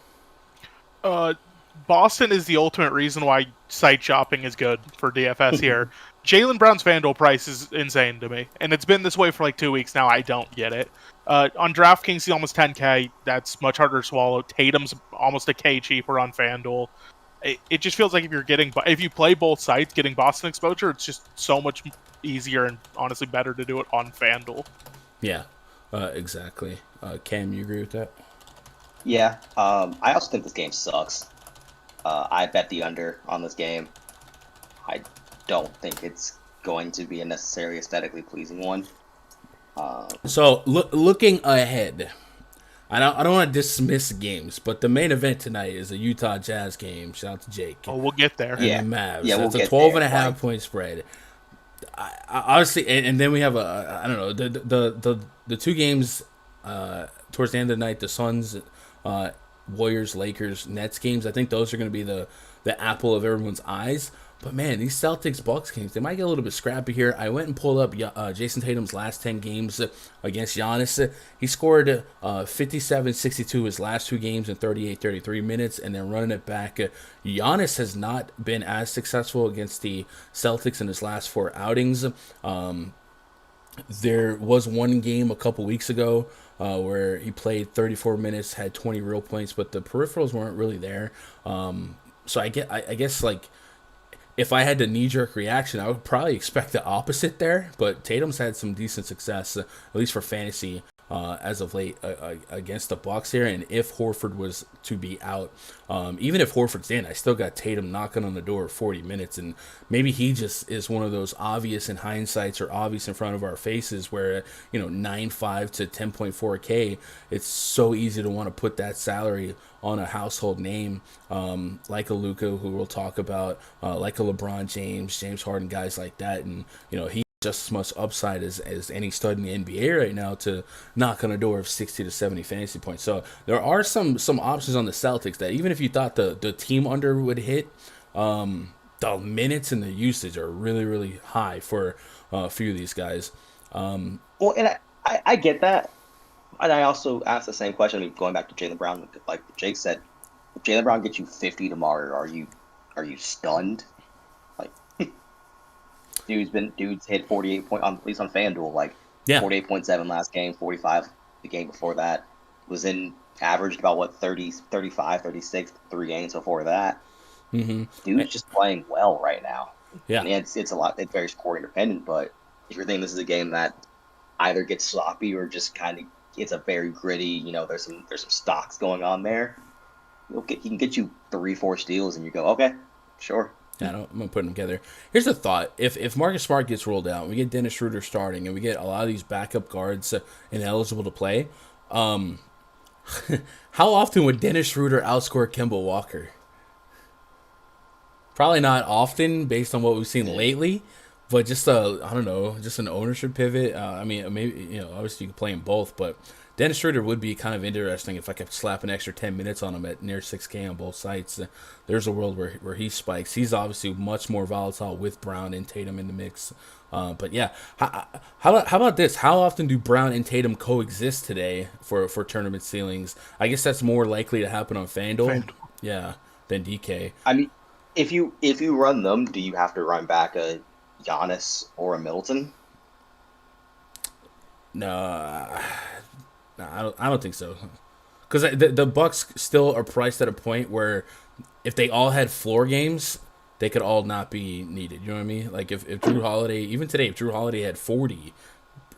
Boston is the ultimate reason why site shopping is good for DFS here. Jaylen Brown's FanDuel price is insane to me, and it's been this way for like 2 weeks now. I don't get it. On DraftKings, he's almost 10K. That's much harder to swallow. Tatum's almost a K cheaper on FanDuel. It just feels like if you play both sites, getting Boston exposure, it's just so much easier and honestly better to do it on FanDuel. Yeah, exactly. Cam, you agree with that? Yeah. I also think this game sucks. I bet the under on this game. I don't think it's going to be a necessarily aesthetically pleasing one. So looking ahead, I don't want to dismiss games, but the main event tonight is a Utah Jazz game. Shout out to Jake. Oh, we'll get there. And Yeah. the Mavs. Yeah, we'll That's a get 12 there. and a half Like- point spread. I honestly, and then we have I don't know, the two games towards the end of the night, the Suns, Warriors, Lakers, Nets games. I think those are going to be the apple of everyone's eyes. But man, these Celtics Bucks games, they might get a little bit scrappy here. I went and pulled up Jason Tatum's last 10 games against Giannis. He scored 57-62 his last two games in 38-33 minutes, and then running it back. Giannis has not been as successful against the Celtics in his last 4 outings. There was one game a couple weeks ago where he played 34 minutes, had 20 real points, but the peripherals weren't really there. So I guess like, if I had the knee-jerk reaction, I would probably expect the opposite there. But Tatum's had some decent success, at least for fantasy, as of late against the Bucks here. And if Horford was to be out, even if Horford's in, I still got Tatum knocking on the door 40 minutes. And maybe he just is one of those obvious in hindsights or obvious in front of our faces where, 9.5 to 10.4K, it's so easy to want to put that salary on a household name like a Luka, who we'll talk about, like a LeBron James Harden, guys like that. And, he just as much upside as any stud in the NBA right now to knock on a door of 60 to 70 fantasy points. So there are some options on the Celtics that even if you thought the team under would hit, the minutes and the usage are really, really high for a few of these guys. Well, and I get that. And I also asked the same question. I mean, going back to Jaylen Brown, like Jake said, if Jaylen Brown gets you 50 tomorrow, are you stunned? Like, dude's hit 48 point at least on Fanduel, like 48.7 last game, 45 the game before that. Was averaged about 30, 35, 36 3 games before that. Mm-hmm. Dude's just playing well right now. Yeah, and it's very score independent. But if you're thinking this is a game that either gets sloppy or just kind of it's a very gritty, there's some stocks going on there. He can get you 3-4 steals, and you go, okay, sure. Yeah, I'm gonna put them together. Here's a thought: if Marcus Smart gets rolled out, and we get Dennis Schroeder starting, and we get a lot of these backup guards ineligible to play, how often would Dennis Schroeder outscore Kemba Walker? Probably not often, based on what we've seen lately. But just just an ownership pivot. Maybe obviously you can play them both, but Dennis Schroeder would be kind of interesting if I could slap an extra 10 minutes on him at near 6K on both sites. There's a world where he spikes. He's obviously much more volatile with Brown and Tatum in the mix. But yeah, how about this? How often do Brown and Tatum coexist today for tournament ceilings? I guess that's more likely to happen on FanDuel. Yeah, than DK. I mean, if you run them, do you have to run back a Giannis or a Middleton? No, I don't think so. Because the Bucks still are priced at a point where if they all had floor games, they could all not be needed. You know what I mean? Like if Drew Holiday, even today, if Drew Holiday had 40,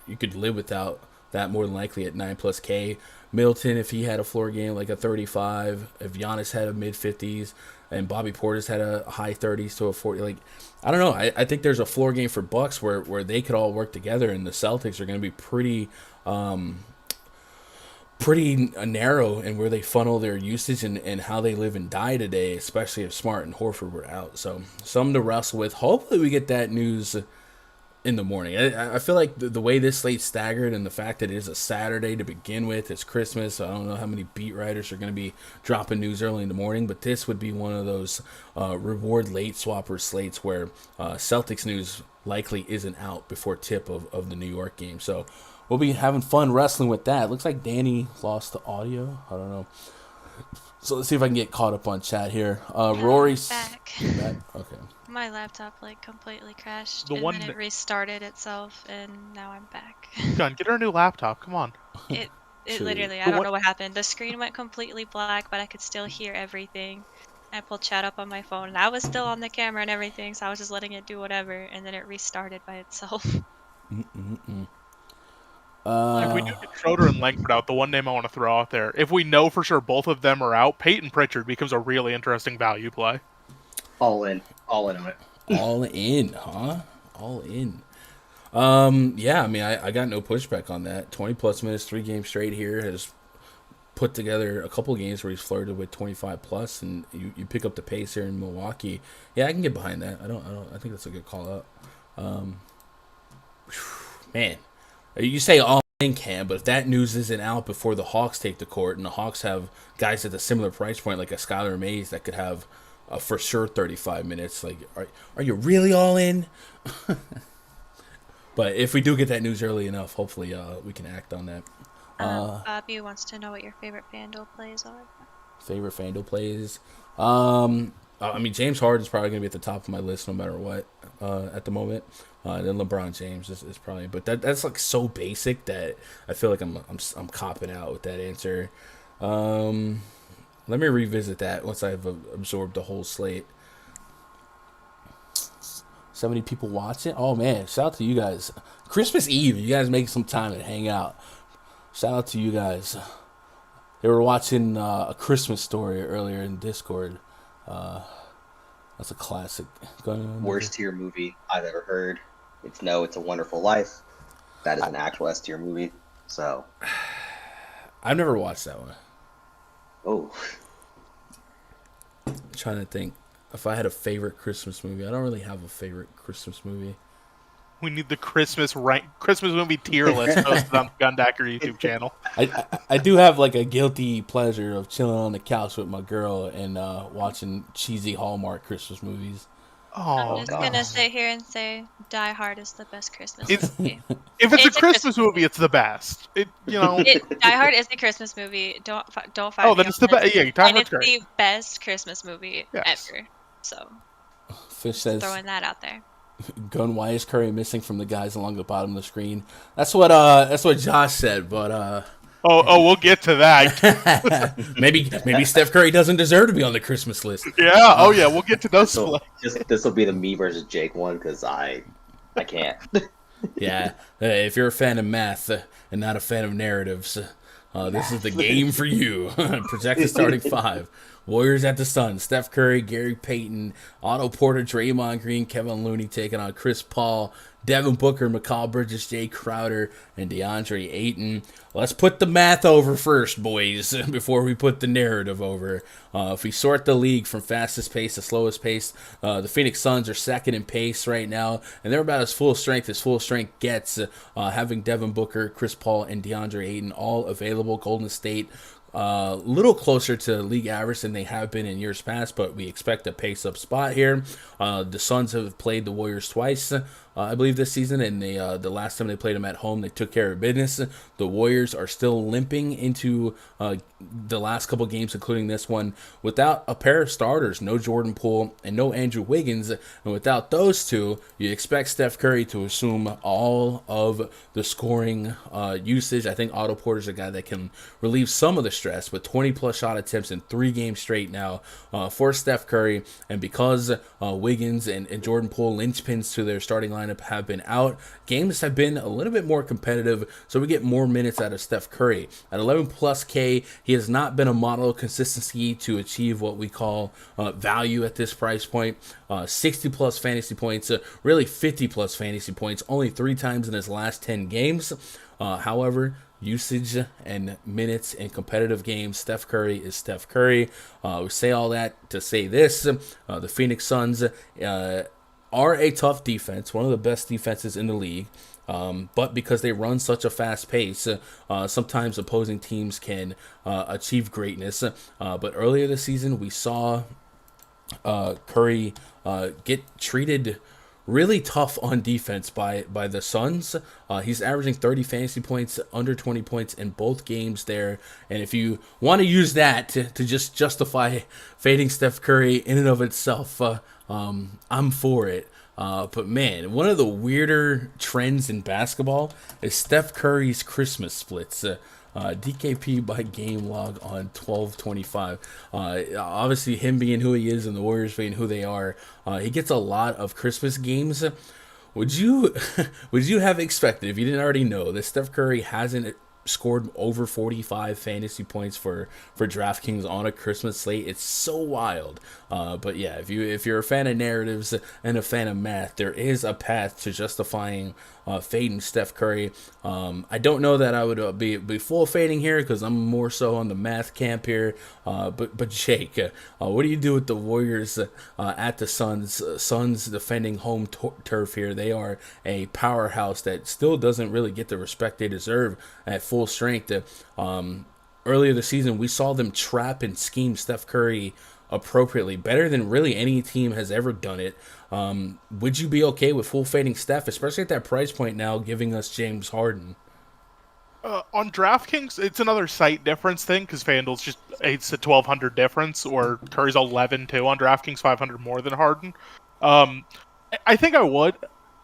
you could live without that more than likely at 9+K. Middleton, if he had a floor game like a 35, if Giannis had a mid-50s, and Bobby Portis had a high 30s to a 40, like I don't know. I think there's a floor game for Bucks where they could all work together, and the Celtics are going to be pretty narrow in where they funnel their usage and how they live and die today, especially if Smart and Horford were out. So something to wrestle with. Hopefully we get that news in the morning. I feel like the way this slate's staggered and the fact that it is a Saturday to begin with, it's Christmas. I don't know how many beat writers are going to be dropping news early in the morning, but this would be one of those reward late swapper slates where Celtics news likely isn't out before tip of the New York game. So we'll be having fun wrestling with that. Looks like Danny lost the audio. I don't know. So let's see if I can get caught up on chat here. Rory's back. Okay. My laptop completely crashed, The and one then it restarted itself, and now I'm back. Gun, get her a new laptop. Come on. It Shoot. literally, I don't know what happened. The screen went completely black, but I could still hear everything. I pulled chat up on my phone, and I was still on the camera and everything, so I was just letting it do whatever, and then it restarted by itself. If we do get Schroeder and Langford out, the one name I want to throw out there, if we know for sure both of them are out, Peyton Pritchard becomes a really interesting value play. All in on it. All in, huh? All in. Yeah, I mean, I got no pushback on that. 20-plus minutes, 3 games straight here, has put together a couple games where he's flirted with 25-plus, and you pick up the pace here in Milwaukee. Yeah, I can get behind that. I think that's a good call out. Man, you say all in, Cam, but if that news isn't out before the Hawks take the court, and the Hawks have guys at a similar price point, like a Skylar Mays that could have for sure 35 minutes, like, are you really all in? But if we do get that news early enough, hopefully we can act on that. Bobby wants to know what your favorite FanDuel plays are. Favorite FanDuel plays? I mean, James Harden's probably going to be at the top of my list no matter what at the moment. Then LeBron James is probably, but that's like so basic that I feel like I'm copping out with that answer. Let me revisit that once I've absorbed the whole slate. 70 people watching. Oh man, shout out to you guys. Christmas Eve, you guys make some time and hang out. Shout out to you guys. They were watching A Christmas Story earlier in Discord. That's a classic. Worst tier movie I've ever heard. It's a Wonderful Life. That is an actual S tier movie. So I've never watched that one. Oh. I'm trying to think if I had a favorite Christmas movie. I don't really have a favorite Christmas movie. We need the Christmas movie tier list posted on the Gundacker YouTube channel. I do have like a guilty pleasure of chilling on the couch with my girl and watching cheesy Hallmark Christmas movies. I'm just gonna sit here and say Die Hard is the best Christmas movie. If it's a Christmas movie, it's the best. Die Hard is a Christmas movie. Don't fight. Oh, then it's the best. Yeah, Die Hard's great. great. The best Christmas movie ever. So, Fish says, throwing that out there. Gun, why is Curry missing from the guys along the bottom of the screen? That's what Josh said, but we'll get to that. maybe Steph Curry doesn't deserve to be on the Christmas list. Yeah, we'll get to those. This will be the me versus Jake one because I can't. Yeah, if you're a fan of math and not a fan of narratives, this is the game for you. Projected starting 5. Warriors at the Suns. Steph Curry, Gary Payton, Otto Porter, Draymond Green, Kevin Looney taking on Chris Paul, Devin Booker, Mikal Bridges, Jay Crowder, and DeAndre Ayton. Let's put the math over first, boys, before we put the narrative over. If we sort the league from fastest pace to slowest pace, the Phoenix Suns are second in pace right now, and they're about as full strength gets, having Devin Booker, Chris Paul, and DeAndre Ayton all available. Golden State little closer to league average than they have been in years past, but we expect a pace-up spot here. The Suns have played the Warriors twice, I believe, this season, and the last time they played them at home, they took care of business. The Warriors are still limping into the last couple games, including this one, without a pair of starters, no Jordan Poole and no Andrew Wiggins, and without those two, you expect Steph Curry to assume all of the scoring usage. I think Otto Porter's a guy that can relieve some of the stress, with 20-plus shot attempts in 3 games straight now for Steph Curry, and because Wiggins and Jordan Poole, linchpins to their starting lineup, have been out, games have been a little bit more competitive, so we get more minutes out of Steph Curry. At 11-plus K, he has not been a model of consistency to achieve what we call value at this price point. 60-plus fantasy points, really 50-plus fantasy points, only 3 times in his last 10 games. However, usage and minutes in competitive games, Steph Curry is Steph Curry. We say all that to say this. The Phoenix Suns are a tough defense, one of the best defenses in the league. But because they run such a fast pace, sometimes opposing teams can achieve greatness. But earlier this season, we saw Curry get treated really tough on defense by the Suns. He's averaging 30 fantasy points, under 20 points in both games there. And if you want to use that to just justify fading Steph Curry in and of itself, I'm for it. But man, one of the weirder trends in basketball is Steph Curry's Christmas splits. DKP by game log on 12/25. Obviously, him being who he is and the Warriors being who they are, he gets a lot of Christmas games. Would you have expected, if you didn't already know, that Steph Curry hasn't scored over 45 fantasy points for DraftKings on a Christmas slate? It's so wild. But yeah, if you're a fan of narratives and a fan of math, there is a path to justifying fading Steph Curry. I don't know that I would be full fading here because I'm more so on the math camp here. But Jake, what do you do with the Warriors at the Suns? Suns defending home turf here. They are a powerhouse that still doesn't really get the respect they deserve at full strength. Earlier this season, we saw them trap and scheme Steph Curry appropriately, better than really any team has ever done it. Would you be okay with full fading Steph, especially at that price point now, giving us James Harden? On DraftKings, it's another site difference thing because FanDuel's just it's a 1,200 difference, or Curry's 11 too on DraftKings, 500 more than Harden. I think I would.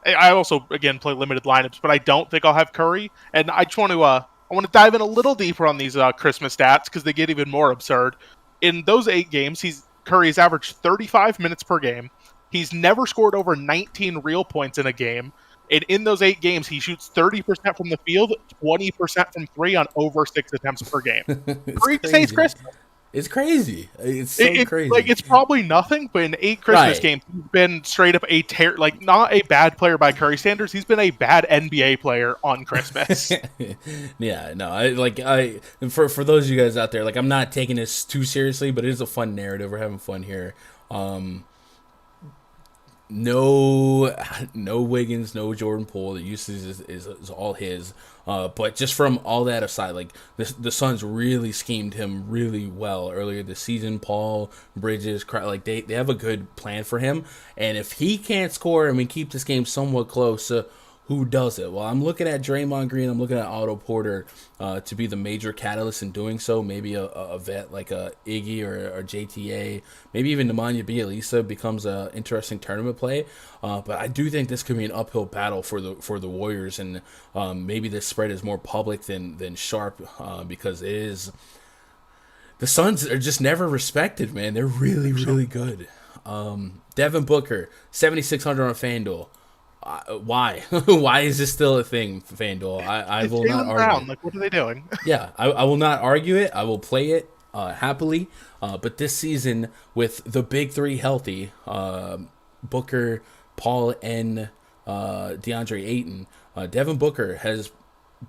I also again play limited lineups, but I don't think I'll have Curry, and I just want to I want to dive in a little deeper on these Christmas stats because they get even more absurd. In those 8 games, Curry's averaged 35 minutes per game. He's never scored over 19 real points in a game. And in those 8 games, he shoots 30% from the field, 20% from 3 on over 6 attempts per game. It's crazy. It's so crazy. Like, it's probably nothing, but in 8 Christmas games, he's been straight up not a bad player by Curry standards. He's been a bad NBA player on Christmas. Yeah, no, for those of you guys out there, I'm not taking this too seriously, but it is a fun narrative. We're having fun here. No Wiggins, no Jordan Poole. The usage is all his. But just from all that aside, the Suns really schemed him really well earlier this season. Paul, Bridges, they have a good plan for him. And if he can't score and we keep this game somewhat close, who does it? Well, I'm looking at Draymond Green. I'm looking at Otto Porter to be the major catalyst in doing so. Maybe a vet like a Iggy or JTA. Maybe even Nemanja Bjelica becomes an interesting tournament play. But I do think this could be an uphill battle for the Warriors, and maybe this spread is more public than sharp because it is. The Suns are just never respected, man. They're really, really good. Devin Booker, 7,600 on FanDuel. Why? Why is this still a thing, FanDuel? I will not argue. What are they doing? Yeah, I will not argue it. I will play it happily. But this season, with the big 3 healthy, Booker, Paul, and DeAndre Ayton, Devin Booker has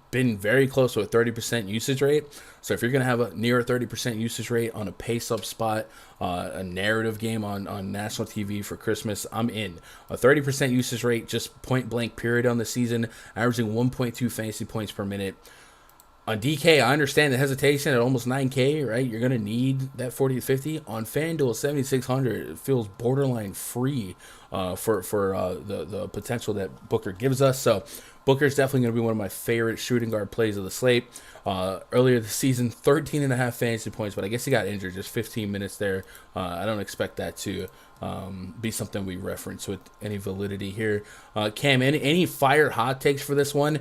been very close to a 30% usage rate. So if you're going to have a near 30% usage rate on a pace-up spot, a narrative game on national TV for Christmas, I'm in. A 30% usage rate, just point-blank period on the season, averaging 1.2 fantasy points per minute. On DK, I understand the hesitation at almost 9K, right? You're going to need that 40 to 50. On FanDuel, 7,600, it feels borderline free for the potential that Booker gives us. So Booker's definitely going to be one of my favorite shooting guard plays of the slate. Earlier this season, 13.5 fantasy points, but I guess he got injured, just 15 minutes there. I don't expect that to be something we reference with any validity here. Cam, any fire hot takes for this one?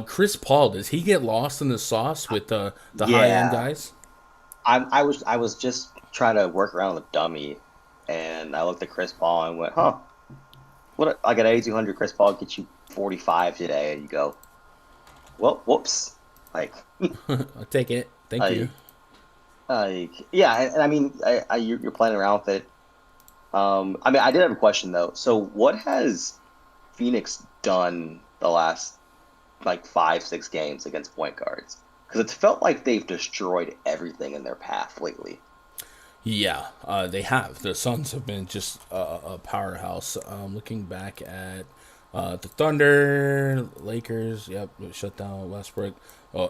Chris Paul, does he get lost in the sauce with the high-end guys? I was just trying to work around with dummy, and I looked at Chris Paul and went, what? I got 8,200. Chris Paul get you 45 today, and you go, well, whoops. I'll take it. Thank you. Yeah, and I mean, you're playing around with it. I did have a question though. So, what has Phoenix done the last 5-6 games against point guards? Because it's felt like they've destroyed everything in their path lately. Yeah, they have. The Suns have been just a powerhouse. Looking back at the Thunder, Lakers, shut down Westbrook.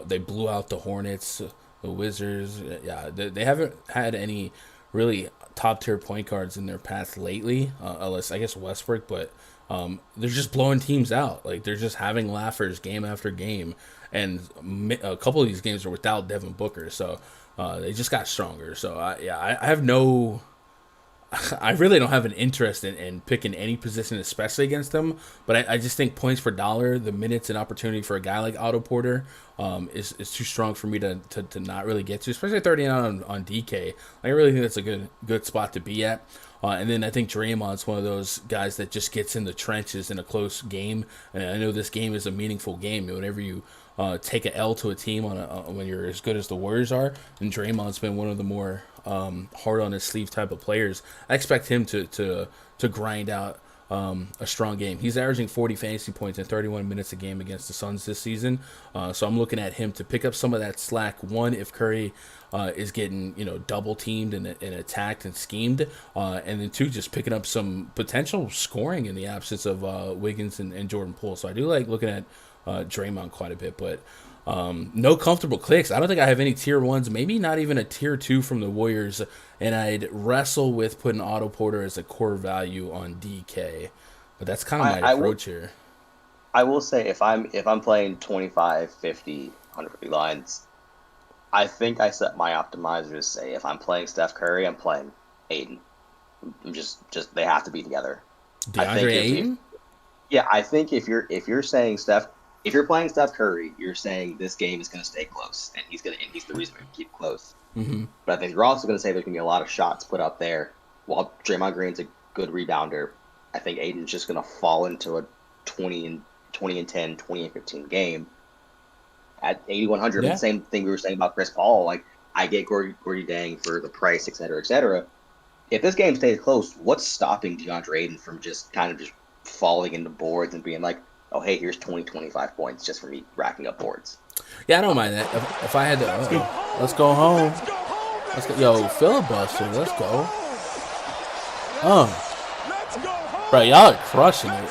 They blew out the Hornets, the Wizards. Yeah, they haven't had any really top-tier point guards in their path lately, unless, I guess, Westbrook. But they're just blowing teams out. They're just having laughers game after game. And a couple of these games are without Devin Booker, so they just got stronger. So, I have no... I really don't have an interest in picking any position, especially against them. But I just think points per dollar, the minutes and opportunity for a guy like Otto Porter is too strong for me to not really get to, especially 39 on DK. I really think that's a good spot to be at. And then I think Draymond's one of those guys that just gets in the trenches in a close game. And I know this game is a meaningful game. Whenever you take an L to a team when you're as good as the Warriors are, and Draymond's been one of the more hard on his sleeve type of players. I expect him to grind out a strong game. He's averaging 40 fantasy points in 31 minutes a game against the Suns this season. So I'm looking at him to pick up some of that slack. One, if Curry is getting double teamed and attacked and schemed, and then two, just picking up some potential scoring in the absence of Wiggins and Jordan Poole. So I do like looking at Draymond quite a bit, but no comfortable clicks. I don't think I have any tier 1s, maybe not even a tier 2 from the Warriors, and I'd wrestle with putting Otto Porter as a core value on DK, but that's kind of my approach here. I will say if I'm playing 25, 50, 150 lines, I think I set my optimizer to say if I'm playing Steph Curry, I'm playing Aiden. I'm just they have to be together. DeAndre Ayton? Yeah, I think if you're saying if you're playing Steph Curry, you're saying this game is going to stay close, and he's the reason we keep it close. Mm-hmm. But I think you're also going to say there's going to be a lot of shots put up there. While Draymond Green's a good rebounder, I think Aiden's just going to fall into a 20 and 10, 20 and 15 game at 8,100. Yeah. The same thing we were saying about Chris Paul. Like, I get Gordy Dang for the price, et cetera, et cetera. If this game stays close, what's stopping DeAndre Ayton from just kind of just falling into boards and being like, oh, hey, here's 20, 25 points just for me racking up boards? Yeah, I don't mind that. If I had to, let's go home. Let's go. Yo, filibuster, let's go. Bro, y'all are crushing it.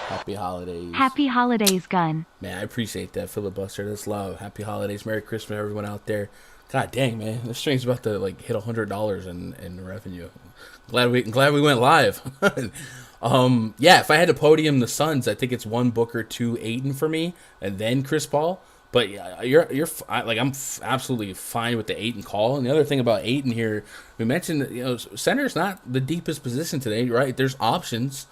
Happy holidays. Happy holidays, Gun. Man, I appreciate that filibuster. That's love. Happy holidays. Merry Christmas, everyone out there. God dang, man, this stream's about to hit $100 in revenue. Glad we went live. Yeah, if I had to podium the Suns, I think it's 1 Booker, 2 Ayton for me, and then Chris Paul. But yeah, I'm absolutely fine with the Ayton call. And the other thing about Ayton here, we mentioned that center's not the deepest position today, right? There's options,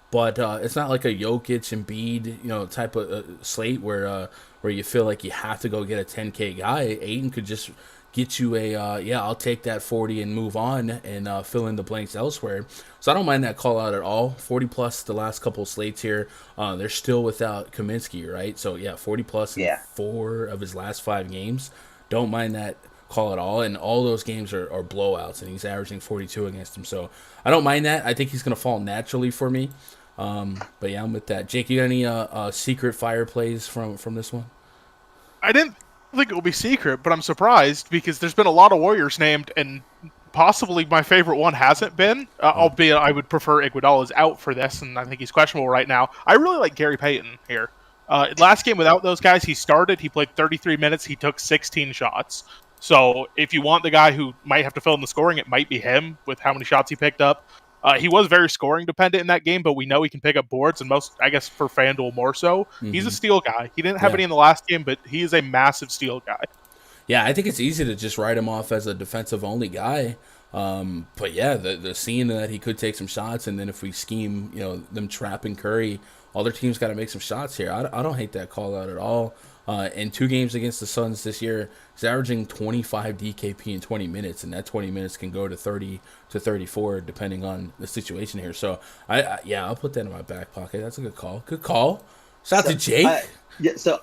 but it's not like a Jokic, Embiid, type of slate where you feel like you have to go get a 10K guy. Ayton could just get you I'll take that 40 and move on and fill in the blanks elsewhere. So I don't mind that call out at all. 40 plus the last couple of slates here. They're still without Kaminsky, right? So yeah, 40 plus in 4 of his last 5 games. Don't mind that call at all. And all those games are blowouts, and he's averaging 42 against them. So I don't mind that. I think he's going to fall naturally for me. But yeah, I'm with that. Jake, you got any secret fire plays from this one? I didn't think it will be secret, but I'm surprised because there's been a lot of Warriors named, and possibly my favorite one hasn't been. Albeit I would prefer Iguodala is out for this, and I think he's questionable right now. I really like Gary Payton here. Last game without those guys, he started. He played 33 minutes. He took 16 shots. So if you want the guy who might have to fill in the scoring, it might be him with how many shots he picked up. He was very scoring dependent in that game, but we know he can pick up boards, and most, I guess, for FanDuel more so. Mm-hmm. He's a steal guy. He didn't have any in the last game, but he is a massive steal guy. Yeah, I think it's easy to just write him off as a defensive-only guy. But yeah, the seeing that he could take some shots, and then if we scheme, them trapping Curry, other teams got to make some shots here. I don't hate that call out at all. In 2 games against the Suns this year, he's averaging 25 DKP in 20 minutes, and that 20 minutes can go to 30 to 34 depending on the situation here. So, I'll put that in my back pocket. That's a good call. Good call. Shout out to Jake. So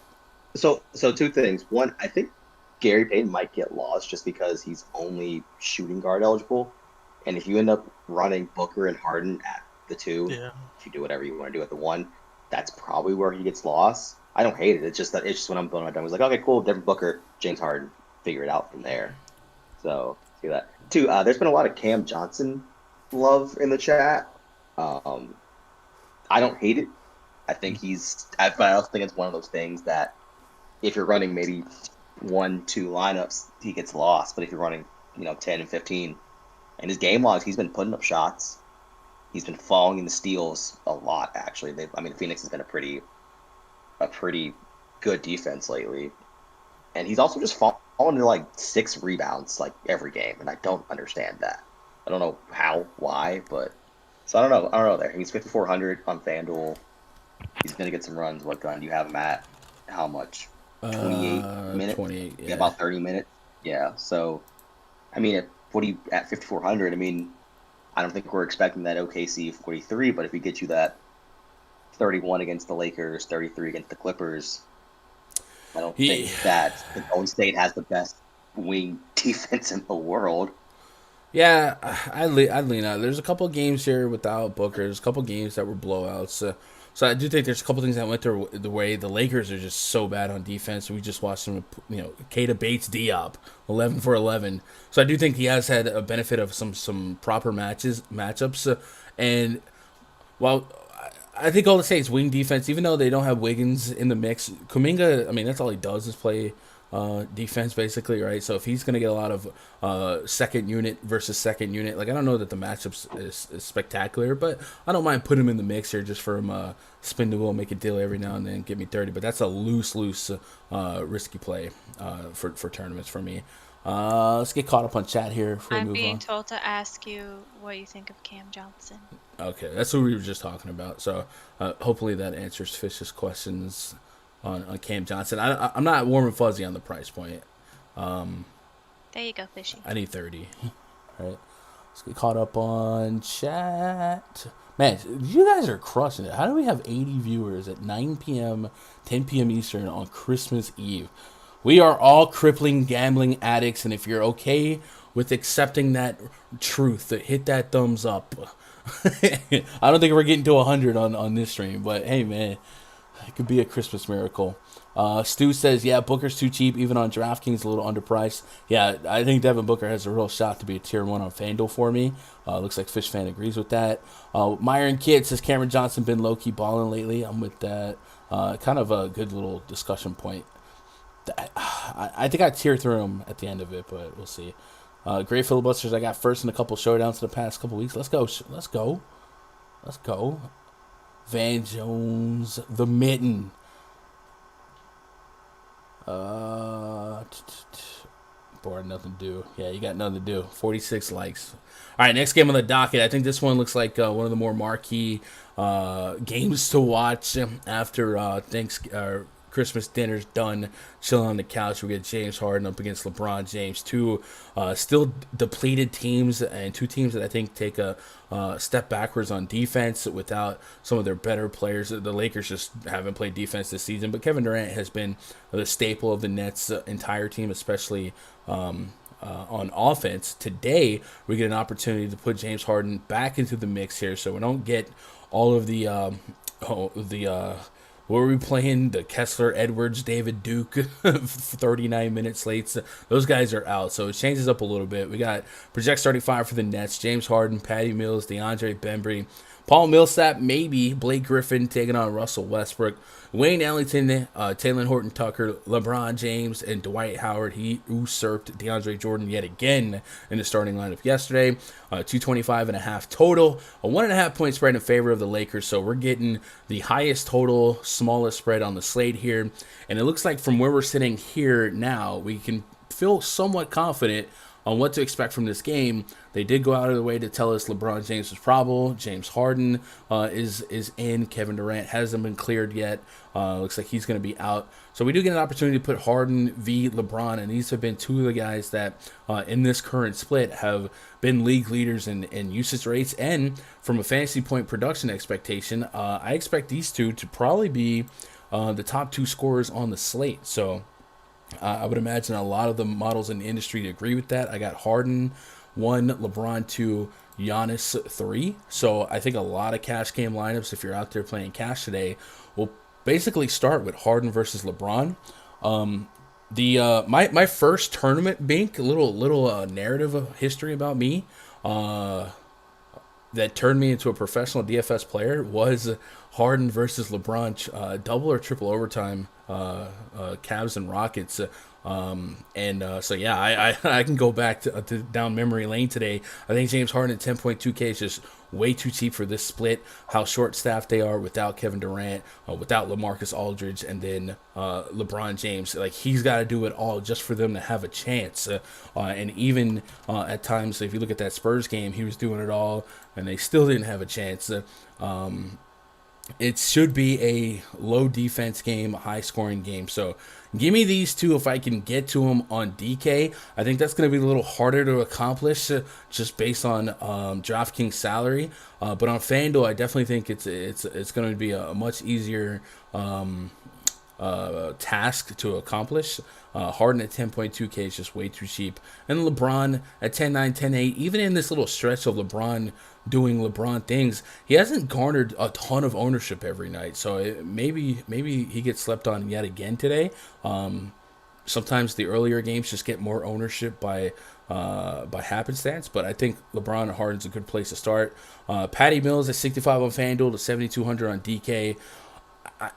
2 things. One, I think Gary Payton might get lost just because he's only shooting guard eligible, and if you end up running Booker and Harden at the 2, if you do whatever you want to do at the 1, that's probably where he gets lost. I don't hate it. It's just when I'm building my team, I was like, okay, cool, Devin Booker, James Harden, figure it out from there. So, see that. 2, there's been a lot of Cam Johnson love in the chat. I don't hate it. I think but I also think it's one of those things that if you're running maybe 1, 2 lineups, he gets lost. But if you're running, 10 and 15, and his game logs, he's been putting up shots. He's been falling into steals a lot, actually. Phoenix has been a pretty good defense lately, and he's also just fallen into 6 rebounds every game, and I don't understand that. I don't know how, why, but so I don't know there. He's 5,400 on FanDuel. He's gonna get some runs. What gun do you have him at? How much? 28 minutes. 28. Yeah, about 30 minutes. Yeah. So, at 5,400? I don't think we're expecting that OKC 43, but if he gets you that 31 against the Lakers, 33 against the Clippers, I don't think that the Golden State has the best wing defense in the world. Yeah, I'd lean out. There's a couple games here without Booker. There's a couple games that were blowouts. So I do think there's a couple things that went the way. The Lakers are just so bad on defense. We just watched them, Keita Bates Diop, 11 for 11. So I do think he has had a benefit of some proper matchups. And while I think all the State's wing defense, even though they don't have Wiggins in the mix, Kuminga, I mean, that's all he does is play defense basically, right? So if he's going to get a lot of second unit versus second unit, like I don't know that the matchup is spectacular, but I don't mind putting him in the mix here just for him spin the wheel, make a deal every now and then, give me 30. But that's a loose risky play for tournaments for me. Let's get caught up on chat here. I'm being told to ask you what you think of Cam Johnson. Okay, that's what we were just talking about. So hopefully that answers Fish's questions on Cam Johnson. I'm not warm and fuzzy on the price point. There you go, Fishy. I need 30. All right, let's get caught up on chat. Man, you guys are crushing it. How do we have 80 viewers at 9 p.m., 10 p.m. Eastern on Christmas Eve? We are all crippling gambling addicts, and if you're okay with accepting that truth, hit that thumbs up. I don't think we're getting to 100 on this stream, but hey, man, it could be a Christmas miracle. Stu says, yeah, Booker's too cheap, even on DraftKings, a little underpriced. Yeah, I think Devin Booker has a real shot to be a tier 1 on Fanduel for me. Looks like Fish Fan agrees with that. Myron Kidd says, Cameron Johnson been low-key balling lately. I'm with that. Kind of a good little discussion point. I think I tear through him at the end of it, but we'll see. Great filibusters. I got first in a couple showdowns in the past couple weeks. Let's go. Van Jones, the mitten. Bored, nothing to do. Yeah, you got nothing to do. 46 likes. All right, next game on the docket. I think this one looks like one of the more marquee games to watch after Christmas dinner's done, chilling on the couch. We get James Harden up against LeBron James. Two still depleted teams, and two teams that I think take a step backwards on defense without some of their better players. The Lakers just haven't played defense this season, but Kevin Durant has been the staple of the Nets' entire team, especially on offense. Today, we get an opportunity to put James Harden back into the mix here, so we don't get all of the what were we playing? The Kessler, Edwards, David Duke, 39-minute slates. Those guys are out, so it changes up a little bit. We got project starting five for the Nets: James Harden, Patty Mills, DeAndre Bembry, Paul Millsap, maybe Blake Griffin taking on Russell Westbrook, Wayne Ellington, Taylor Horton-Tucker, LeBron James, and Dwight Howard. He usurped DeAndre Jordan yet again in the starting lineup yesterday. 225.5 total, a 1.5 point spread in favor of the Lakers. So we're getting the highest total, smallest spread on the slate here. And it looks like from where we're sitting here now, we can feel somewhat confident on what to expect from this game. They did go out of the way to tell us LeBron James was probable. James Harden is in. Kevin Durant hasn't been cleared yet. Looks like he's going to be out. So we do get an opportunity to put Harden v. LeBron, and these have been two of the guys that in this current split have been league leaders in usage rates. And from a fantasy point production expectation, I expect these two to probably be the top two scorers on the slate. So I would imagine a lot of the models in the industry agree with that. I got Harden 1, LeBron 2, Giannis 3. So I think a lot of cash game lineups, if you're out there playing cash today, will basically start with Harden versus LeBron. My first tournament bink, a little narrative of history about me that turned me into a professional DFS player was Harden versus LeBron, double or triple overtime, Cavs and Rockets. So yeah, I can go back to down memory lane today. I think James Harden at 10.2K is just way too cheap for this split. How short-staffed they are without Kevin Durant, without LaMarcus Aldridge, and then LeBron James. Like, he's got to do it all just for them to have a chance. And even at times, if you look at that Spurs game, he was doing it all, and they still didn't have a chance. It should be a low defense game, high scoring game. So give me these two if I can get to them on DK. I think that's going to be a little harder to accomplish just based on DraftKings salary. But on FanDuel, I definitely think it's going to be a much easier task to accomplish. Harden at 10.2K is just way too cheap. And LeBron at 10.9, 10.8, even in this little stretch of LeBron doing LeBron things, he hasn't garnered a ton of ownership every night. So maybe he gets slept on yet again today. Sometimes the earlier games just get more ownership by happenstance, but I think LeBron and Harden's a good place to start. Patty Mills at 65 on FanDuel to 7,200 on DK.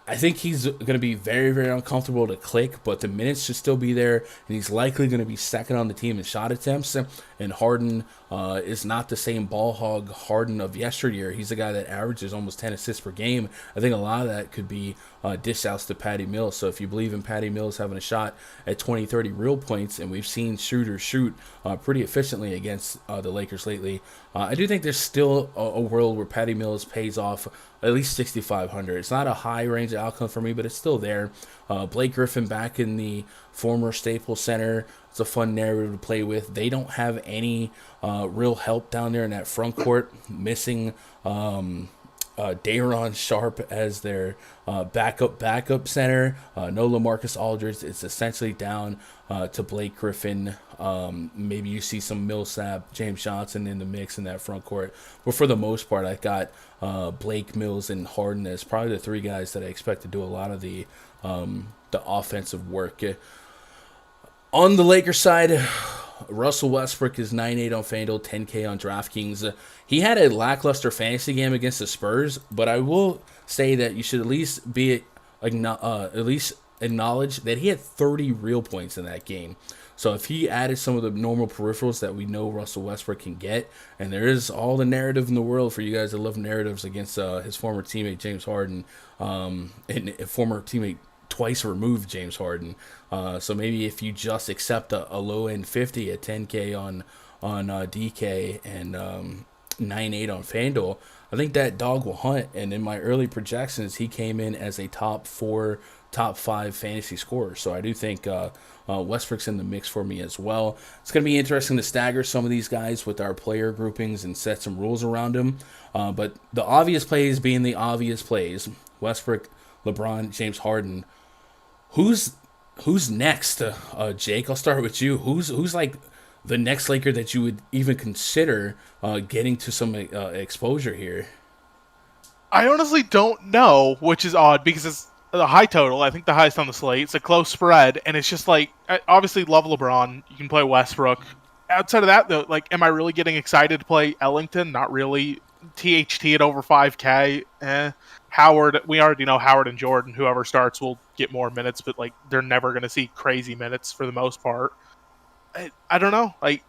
I think he's going to be very, very uncomfortable to click, but the minutes should still be there, and he's likely going to be second on the team in shot attempts. And Harden is not the same ball hog Harden of yesteryear. He's a guy that averages almost 10 assists per game. I think a lot of that could be dish outs to Patty Mills. So if you believe in Patty Mills having a shot at 20, 30 real points, and we've seen shooters shoot pretty efficiently against the Lakers lately, I do think there's still a world where Patty Mills pays off at least 6,500. It's not a high range outcome for me, but it's still there. Blake Griffin back in the former Staples Center. It's a fun narrative to play with. They don't have any real help down there in that front court, missing Day'Ron Sharpe as their backup center. No LaMarcus Aldridge. It's essentially down to Blake Griffin. Maybe you see some Millsap, James Johnson in the mix in that front court. But for the most part, I got Blake, Mills, and Harden as probably the three guys that I expect to do a lot of the offensive work. On the Lakers side, Russell Westbrook is 9.8 on FanDuel, 10K on DraftKings. He had a lackluster fantasy game against the Spurs, but I will say that you should at least acknowledge that he had 30 real points in that game. So if he added some of the normal peripherals that we know Russell Westbrook can get, and there is all the narrative in the world for you guys that love narratives against his former teammate James Harden, and former teammate twice removed James Harden. So maybe if you just accept a low end 50 at 10K on DK and 9.8 on FanDuel, I think that dog will hunt. And in my early projections, he came in as a top 4, top 5 fantasy scorer. So I do think Westbrook's in the mix for me as well. It's going to be interesting to stagger some of these guys with our player groupings and set some rules around them. But the obvious plays being the obvious plays, Westbrook, LeBron, James Harden. Who's next? Jake, I'll start with you. Who's like the next Laker that you would even consider getting to some exposure here? I honestly don't know, which is odd because it's a high total. I think the highest on the slate. It's a close spread, and it's just like, I obviously love LeBron. You can play Westbrook. Outside of that, though, like, am I really getting excited to play Ellington? Not really. THT at over 5K. Howard, we already know Howard and Jordan, whoever starts will get more minutes, but like they're never going to see crazy minutes for the most part. I don't know. Like,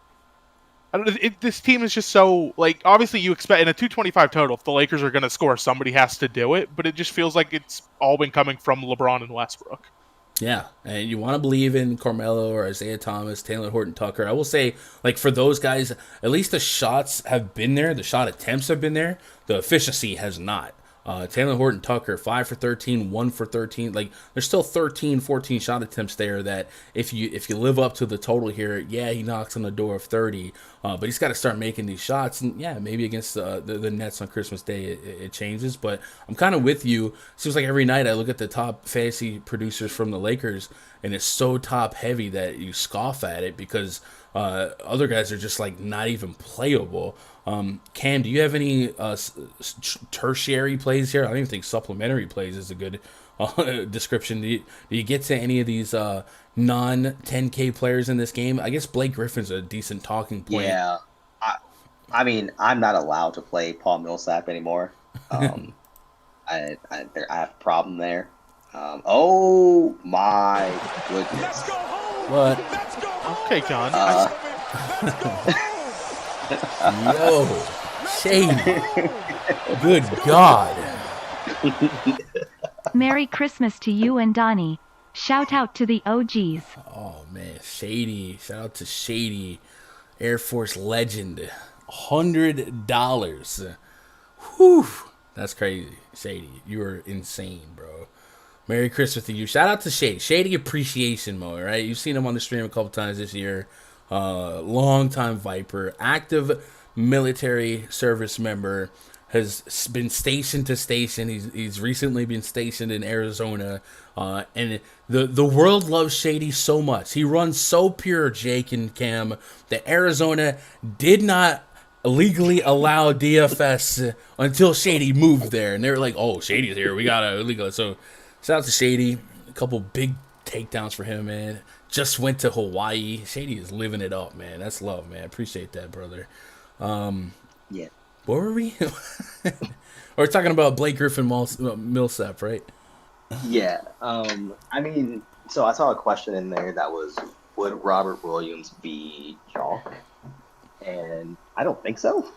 this team is just so, like, obviously you expect in a 225 total, if the Lakers are going to score, somebody has to do it, but it just feels like it's all been coming from LeBron and Westbrook. Yeah, and you want to believe in Carmelo or Isaiah Thomas, Taylor Horton-Tucker. I will say, like, for those guys, at least the shots have been there. The shot attempts have been there. The efficiency has not. Taylor Horton-Tucker, 5 for 13, 1 for 13. Like, there's still 13, 14 shot attempts there that if you live up to the total here, yeah, he knocks on the door of 30. But he's got to start making these shots. And, yeah, maybe against the Nets on Christmas Day it changes. But I'm kind of with you. Seems like every night I look at the top fantasy producers from the Lakers, and it's so top-heavy that you scoff at it because other guys are just, like, not even playable. Cam, do you have any tertiary plays here? I don't even think supplementary plays is a good description. Do you get to any of these non-10K players in this game? I guess Blake Griffin's a decent talking point. Yeah. I mean, I'm not allowed to play Paul Millsap anymore. I have a problem there. Oh, my goodness. Let's go home. What? Let's go home. Okay, John. Yo, shady. Good God. Merry Christmas to you and Donnie. Shout out to the OGs. Oh, man, Shady. Shout out to Shady. Air Force legend. $100. Whew. That's crazy. Shady, you are insane, bro. Merry Christmas to you. Shout out to Shady. Shady Appreciation Mode, right? You've seen him on the stream a couple times this year. Long-time Viper. Active military service member. has been stationed to station. He's recently been stationed in Arizona, and the world loves Shady so much. He runs so pure, Jake and Cam, that Arizona did not legally allow DFS until Shady moved there, and they were like, "Oh, Shady's here. We gotta illegal." So, shout out to Shady. A couple big takedowns for him, man. Just went to Hawaii. Shady is living it up, man. That's love, man. Appreciate that, brother. Yeah. Where were we? We're talking about Blake Griffin Millsap, right? Yeah. I mean, so I saw a question in there that was, would Robert Williams be chalk? And I don't think so.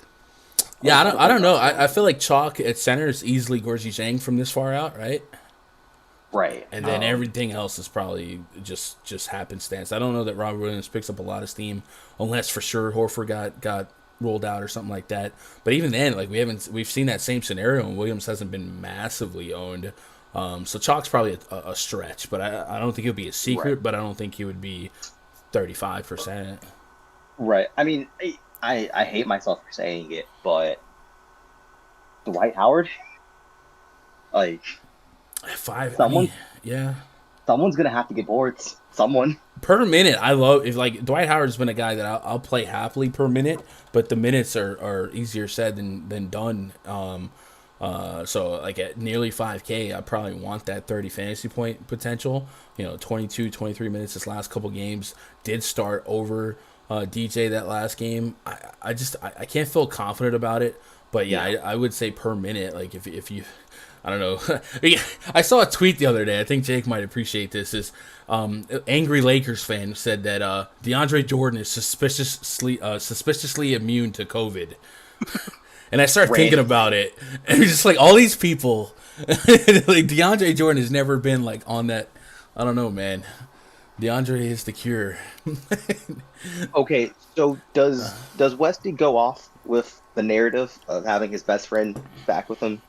Yeah, I don't know. I feel like chalk at center is easily Gorgie Zhang from this far out, right? Right. And then everything else is probably just happenstance. I don't know that Robert Williams picks up a lot of steam unless for sure Horford got rolled out or something like that. But even then, like we've seen that same scenario and Williams hasn't been massively owned. So chalk's probably a stretch, but I don't think it would be a secret, Right. but I don't think he would be 35%. Right. I mean, I hate myself for saying it, but Dwight Howard, like, Someone- yeah. someone's gonna have to get boards. Someone. Per minute, I love if like Dwight Howard's been a guy that I'll play happily per minute, but the minutes are easier said than done. So like at nearly 5K, I probably want that 30 fantasy point potential. 22, 23 minutes this last couple games. Did start over DJ that last game. I can't feel confident about it, but yeah, I would say per minute. Like if you. I don't know. I saw a tweet the other day. I think Jake might appreciate this. Is angry Lakers fan said that DeAndre Jordan is suspiciously immune to COVID, and I started thinking about it, and it's just like all these people, like DeAndre Jordan has never been like on that. I don't know, man. DeAndre is the cure. Okay, so does Westy go off with the narrative of having his best friend back with him?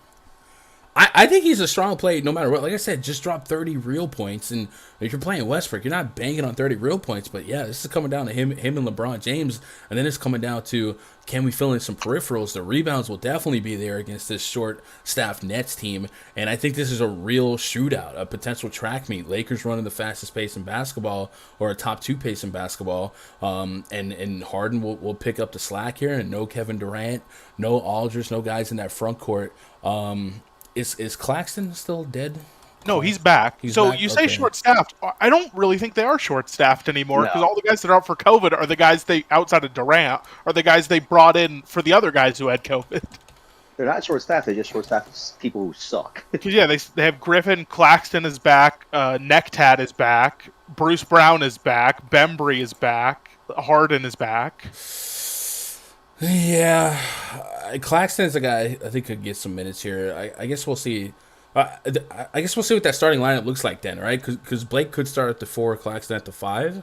I think he's a strong play no matter what. Like I said, just drop 30 real points. And if you're playing Westbrook, you're not banking on 30 real points. But yeah, this is coming down to him and LeBron James. And then it's coming down to, can we fill in some peripherals? The rebounds will definitely be there against this short-staffed Nets team. And I think this is a real shootout, a potential track meet. Lakers running the fastest pace in basketball, or a top 2 pace in basketball. And Harden will pick up the slack here. And no Kevin Durant, no Aldridge, no guys in that front court. Is Claxton still dead? No, he's back. He's so back? you say Okay. short-staffed. I don't really think they are short-staffed anymore because No. all the guys that are out for COVID are the guys outside of Durant, are the guys they brought in for the other guys who had COVID. They're not short-staffed. They're just short-staffed people who suck. Because yeah, they have Griffin, Claxton is back, Nectat is back, Bruce Brown is back, Bembry is back, Harden is back. Yeah, Claxton's a guy I think could get some minutes here. I guess we'll see. I guess we'll see what that starting lineup looks like then, right? Because Blake could start at the 4, Claxton at the 5,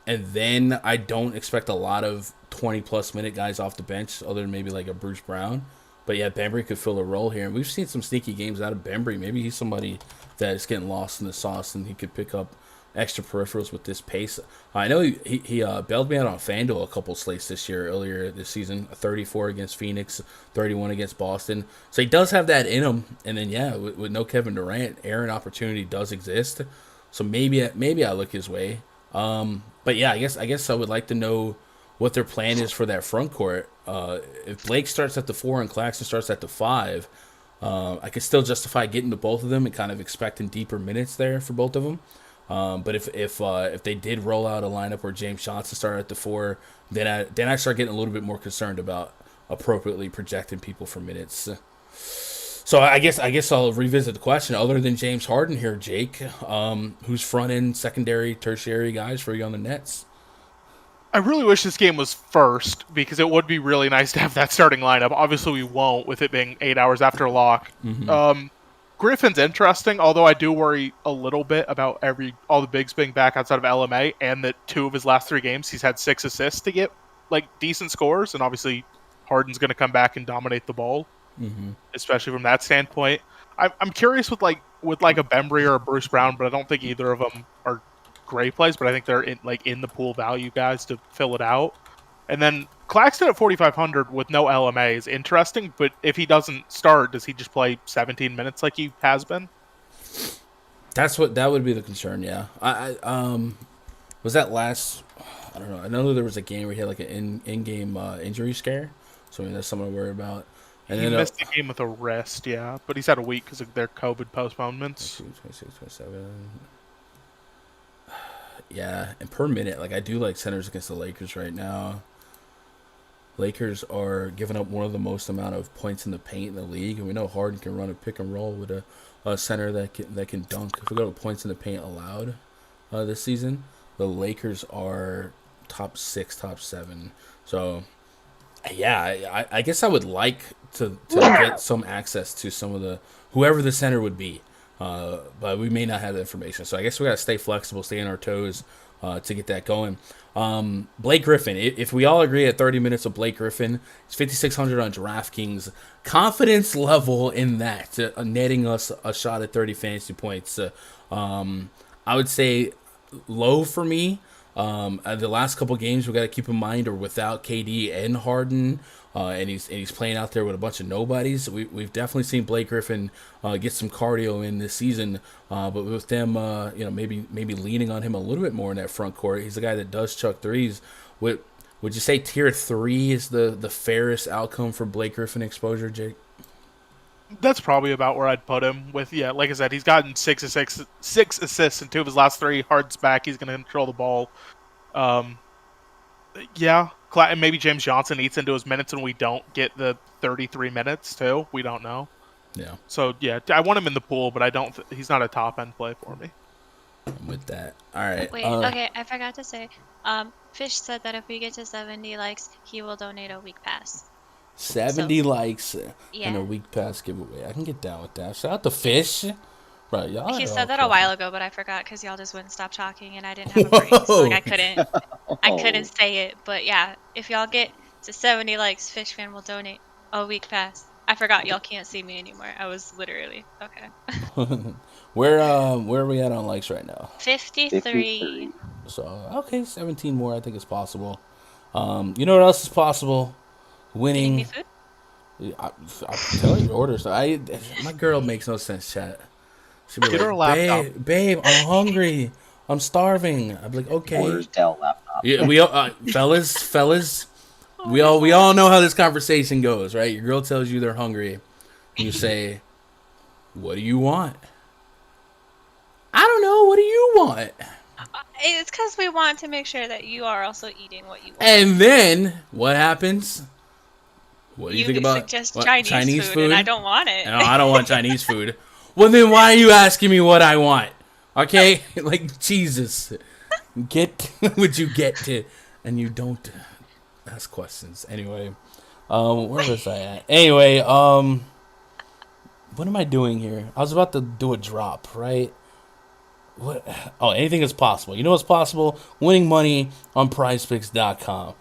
and then I don't expect a lot of 20-plus minute guys off the bench, other than maybe like a Bruce Brown. But yeah, Bembry could fill a role here, and we've seen some sneaky games out of Bembry. Maybe he's somebody that is getting lost in the sauce, and he could pick up extra peripherals with this pace. I know he bailed me out on Fanduel a couple slates earlier this season. 34 against Phoenix, 31 against Boston. So he does have that in him. And then yeah, with no Kevin Durant, Aaron opportunity does exist. So maybe I look his way. But yeah, I guess I would like to know what their plan is for that front court. If Blake starts at the 4 and Claxton starts at the 5, I could still justify getting to both of them and kind of expecting deeper minutes there for both of them. But if they did roll out a lineup where James Johnson started at the 4, then I start getting a little bit more concerned about appropriately projecting people for minutes. So I guess I'll revisit the question. Other than James Harden here, Jake, who's front end, secondary, tertiary guys for you on the Nets? I really wish this game was first because it would be really nice to have that starting lineup. Obviously, we won't with it being 8 hours after lock. Mm-hmm. Griffin's interesting, although I do worry a little bit about all the bigs being back outside of LMA, and that 2 of his last 3 games he's had 6 assists to get like decent scores, and obviously Harden's going to come back and dominate the ball, especially from that standpoint. I'm curious with like a Bembry or a Bruce Brown, but I don't think either of them are great plays, but I think they're in the pool value guys to fill it out. And then Claxton at 4,500 with no LMA is interesting, but if he doesn't start, does he just play 17 minutes like he has been? That would be the concern. Yeah, was that last? I don't know. I know there was a game where he had like an in-game injury scare, so I mean that's something to worry about. And He then missed the game with a rest, yeah, but he's had a week because of their COVID postponements. 26, 27. Yeah, and per minute, like I do like centers against the Lakers right now. Lakers are giving up one of the most amount of points in the paint in the league, and we know Harden can run a pick and roll with a center that can dunk. If we go to points in the paint allowed this season, the Lakers are top 6, top 7. So, yeah, I guess I would like to get some access to some of the whoever the center would be, but we may not have the information. So I guess we got to stay flexible, stay on our toes to get that going. Blake Griffin, if we all agree at 30 minutes of Blake Griffin, it's 5,600 on DraftKings. Confidence level in that, netting us a shot at 30 fantasy points. I would say low for me. The last couple games we got to keep in mind are without KD and Harden, and he's playing out there with a bunch of nobodies. We've definitely seen Blake Griffin get some cardio in this season, but with them, maybe leaning on him a little bit more in that front court. He's a guy that does chuck threes. Would you say tier 3 is the fairest outcome for Blake Griffin exposure, Jake? That's probably about where I'd put him. With like I said, he's gotten 6 assists in 2 of his last 3. Harden's back. He's going to control the ball. And maybe James Johnson eats into his minutes, and we don't get the 33 minutes too. We don't know. Yeah. So yeah, I want him in the pool, but I don't. He's not a top end play for me. I'm with that. All right. Wait, okay, I forgot to say. Fish said that if we get to 70 likes, he will donate a week pass. 70 likes Yeah. and a week pass giveaway. I can get down with that. Shout out to Fish. Right, y'all. He said that a while ago, but I forgot because y'all just wouldn't stop talking, and I didn't have a break, so like I couldn't say it. But yeah, if y'all get to 70 likes, Fish fan will donate a week pass. I forgot y'all can't see me anymore. I was literally okay. Where are we at on likes right now? 53. So okay, 17 more. I think is possible. You know what else is possible? Winning. Me food? I'm telling you, orders. My girl makes no sense, chat. She'd be Get her a laptop. Babe, I'm hungry. I'm starving. I'd be like, okay. Orders Dell laptop. Yeah, we all, fellas. We all know how this conversation goes, right? Your girl tells you they're hungry. You say, "What do you want?" I don't know. What do you want? It's because we want to make sure that you are also eating what you want. And then what happens? What do you think about suggest what, Chinese food? And I don't want it. No, I don't want Chinese food. Well, then why are you asking me what I want? Okay, like Jesus, get what you get to, and you don't ask questions. Anyway, where was I at? Anyway, what am I doing here? I was about to do a drop, right? What? Oh, anything is possible. You know what's possible? Winning money on PrizePicks.com.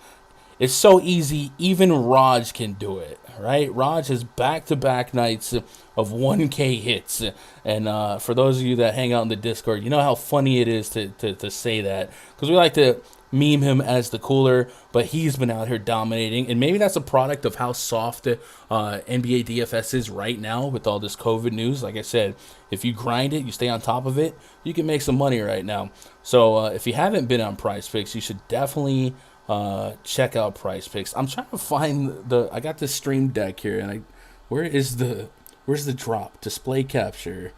It's so easy, even Raj can do it, right? Raj has back-to-back nights of 1K hits. And for those of you that hang out in the Discord, you know how funny it is to say that. Because we like to meme him as the cooler, but he's been out here dominating. And maybe that's a product of how soft NBA DFS is right now with all this COVID news. Like I said, if you grind it, you stay on top of it, you can make some money right now. So if you haven't been on PrizePicks, you should definitely... check out PrizePicks. I'm trying to find I got the stream deck here, and where's the drop? Display capture.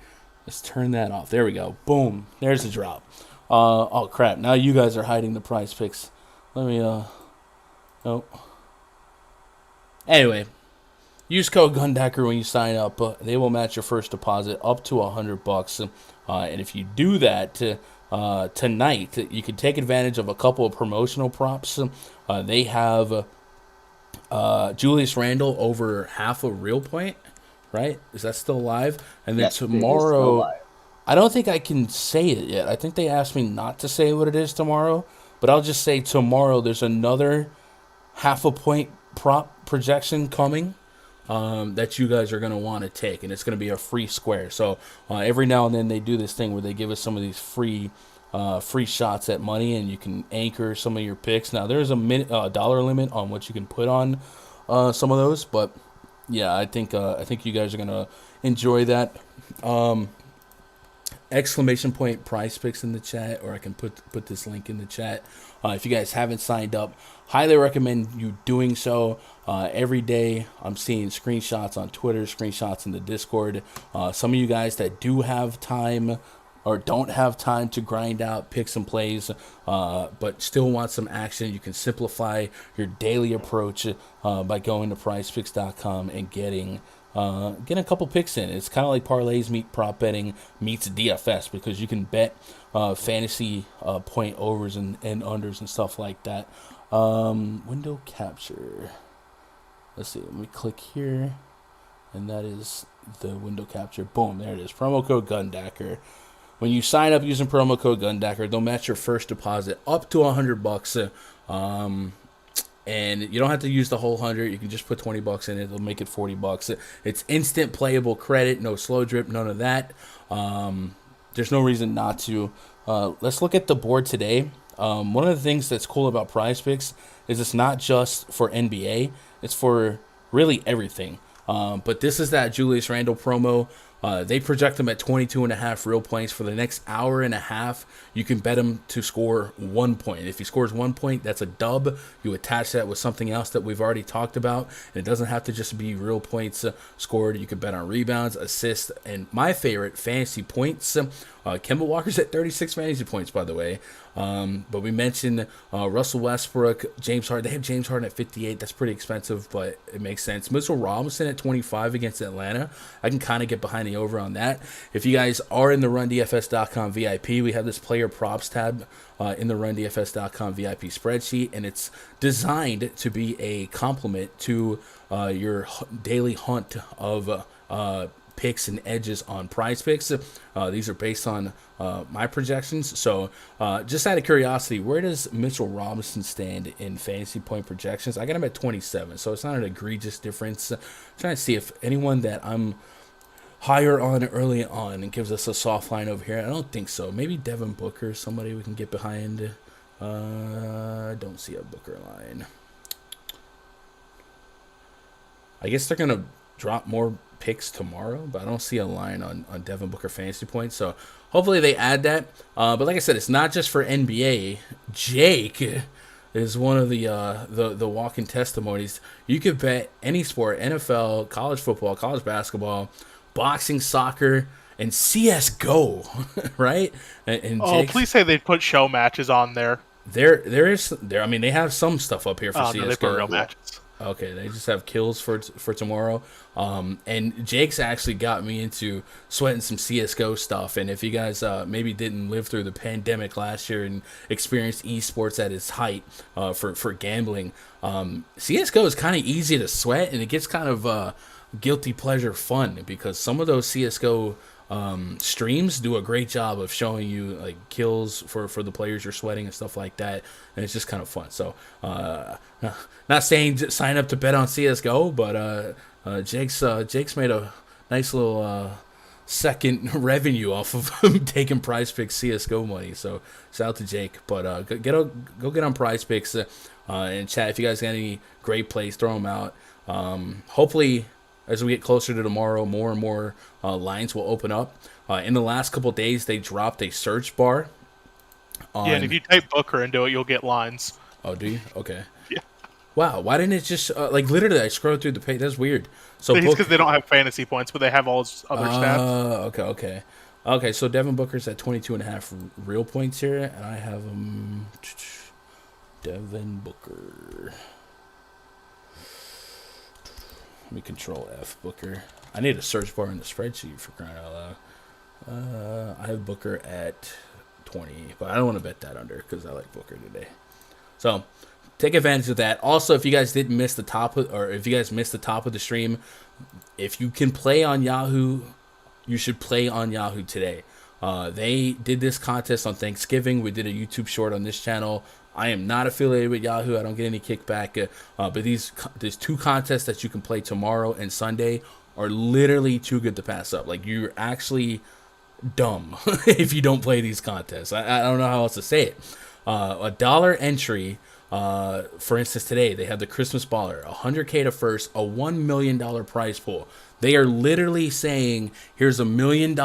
Let's turn that off. There we go. Boom. There's the drop. Oh crap. Now you guys are hiding the PrizePicks. Let me oh. Anyway, use code GUNDACKER when you sign up. They will match your first deposit up to $100. And if you do that, tonight, you can take advantage of a couple of promotional props. They have Julius Randle over half a real point, right? Is that still live? And then Yes, tomorrow, I don't think I can say it yet. I think they asked me not to say what it is tomorrow, but I'll just say tomorrow there's another half a point prop projection coming. That you guys are going to want to take, and it's going to be a free square. So every now and then they do this thing where they give us some of these free free shots at money, and you can anchor some of your picks. Now there's a dollar limit on what you can put on some of those, but yeah, I think you guys are gonna enjoy that. Exclamation point PrizePicks in the chat, or I can put this link in the chat. If you guys haven't signed up, highly recommend you doing so. Every day I'm seeing screenshots on Twitter, screenshots in the Discord. Some of you guys that do have time or don't have time to grind out picks and plays, but still want some action, you can simplify your daily approach by going to prizepicks.com and getting a couple picks in. It's kind of like parlays meet prop betting meets DFS, because you can bet fantasy point overs and unders and stuff like that. Window capture. Let's see. Let me click here, and that is the window capture. Boom, there it is. Promo code Gundacker. When you sign up using promo code Gundacker, they'll match your first deposit up to $100. And you don't have to use the whole 100. You can just put $20 in it. They'll make it $40. It's instant playable credit, no slow drip, none of that. There's no reason not to. Let's look at the board today. One of the things that's cool about PrizePicks is it's not just for NBA. It's for really everything. But this is that Julius Randle promo. They project him at 22.5 real points for the next hour and a half. You can bet him to score 1 point. If he scores 1 point, that's a dub. You attach that with something else that we've already talked about. And it doesn't have to just be real points scored. You can bet on rebounds, assists, and my favorite, fantasy points. Kemba Walker's at 36 fantasy points, by the way. But we mentioned Russell Westbrook, James Harden. They have James Harden at 58. That's pretty expensive, but it makes sense. Mitchell Robinson at 25 against Atlanta. I can kind of get behind the over on that. If you guys are in the RunDFS.com VIP, we have this player props tab in the RunDFS.com VIP spreadsheet, and it's designed to be a complement to your daily hunt of picks and edges on PrizePicks. These are based on my projections. So just out of curiosity, where does Mitchell Robinson stand in fantasy point projections? I got him at 27, so it's not an egregious difference. I'm trying to see if anyone that I'm higher on early on and gives us a soft line over here. I don't think so. Maybe Devin Booker, somebody we can get behind. I don't see a Booker line. I guess they're going to drop more picks tomorrow, but I don't see a line on Devin Booker fantasy points, so hopefully they add that. But like I said, it's not just for NBA. Jake is one of the walking testimonies. You could bet any sport: NFL, college football, college basketball, boxing, soccer, and CS:GO, right? And Jake's, please say they put show matches on there. I mean, they have some stuff up here for CS:GO. No, they put real matches. Okay, they just have kills for tomorrow. And Jake's actually got me into sweating some CS:GO stuff. And if you guys maybe didn't live through the pandemic last year and experienced esports at its height for gambling, CS:GO is kind of easy to sweat, and it gets kind of guilty pleasure fun, because some of those CS:GO streams do a great job of showing you like kills for the players you're sweating and stuff like that, and it's just kind of fun. So not saying sign up to bet on CS:GO, but Jake's made a nice little second revenue off of taking PrizePicks CS:GO money. So shout out to Jake. But go get on PrizePicks and chat. If you guys got any great plays, throw them out. Hopefully, as we get closer to tomorrow, more and more lines will open up. In the last couple days, they dropped a search bar. Yeah, and if you type Booker into it, you'll get lines. Oh, do you? Okay. Yeah. Wow, why didn't it just, literally, I scrolled through the page. That's weird. So it's because they don't have fantasy points, but they have all his other stats. Okay, so Devin Booker's at 22.5 real points here, and I have him, Devin Booker. Let me control F Booker. I need a search bar in the spreadsheet for crying out loud. I have Booker at 20, but I don't want to bet that under because I like Booker today. So take advantage of that. Also, if you guys didn't miss the top of, or if you guys missed the top of the stream, if you can play on Yahoo, you should play on Yahoo today. They did this contest on Thanksgiving. We did a YouTube short on this channel. I am not affiliated with Yahoo. I don't get any kickback. But there's two contests that you can play tomorrow and Sunday are literally too good to pass up. Like, you're actually dumb if you don't play these contests. I don't know how else to say it. $1 entry, for instance, today they have the Christmas Baller, 100K to first, a $1 million prize pool. They are literally saying, here's $1 million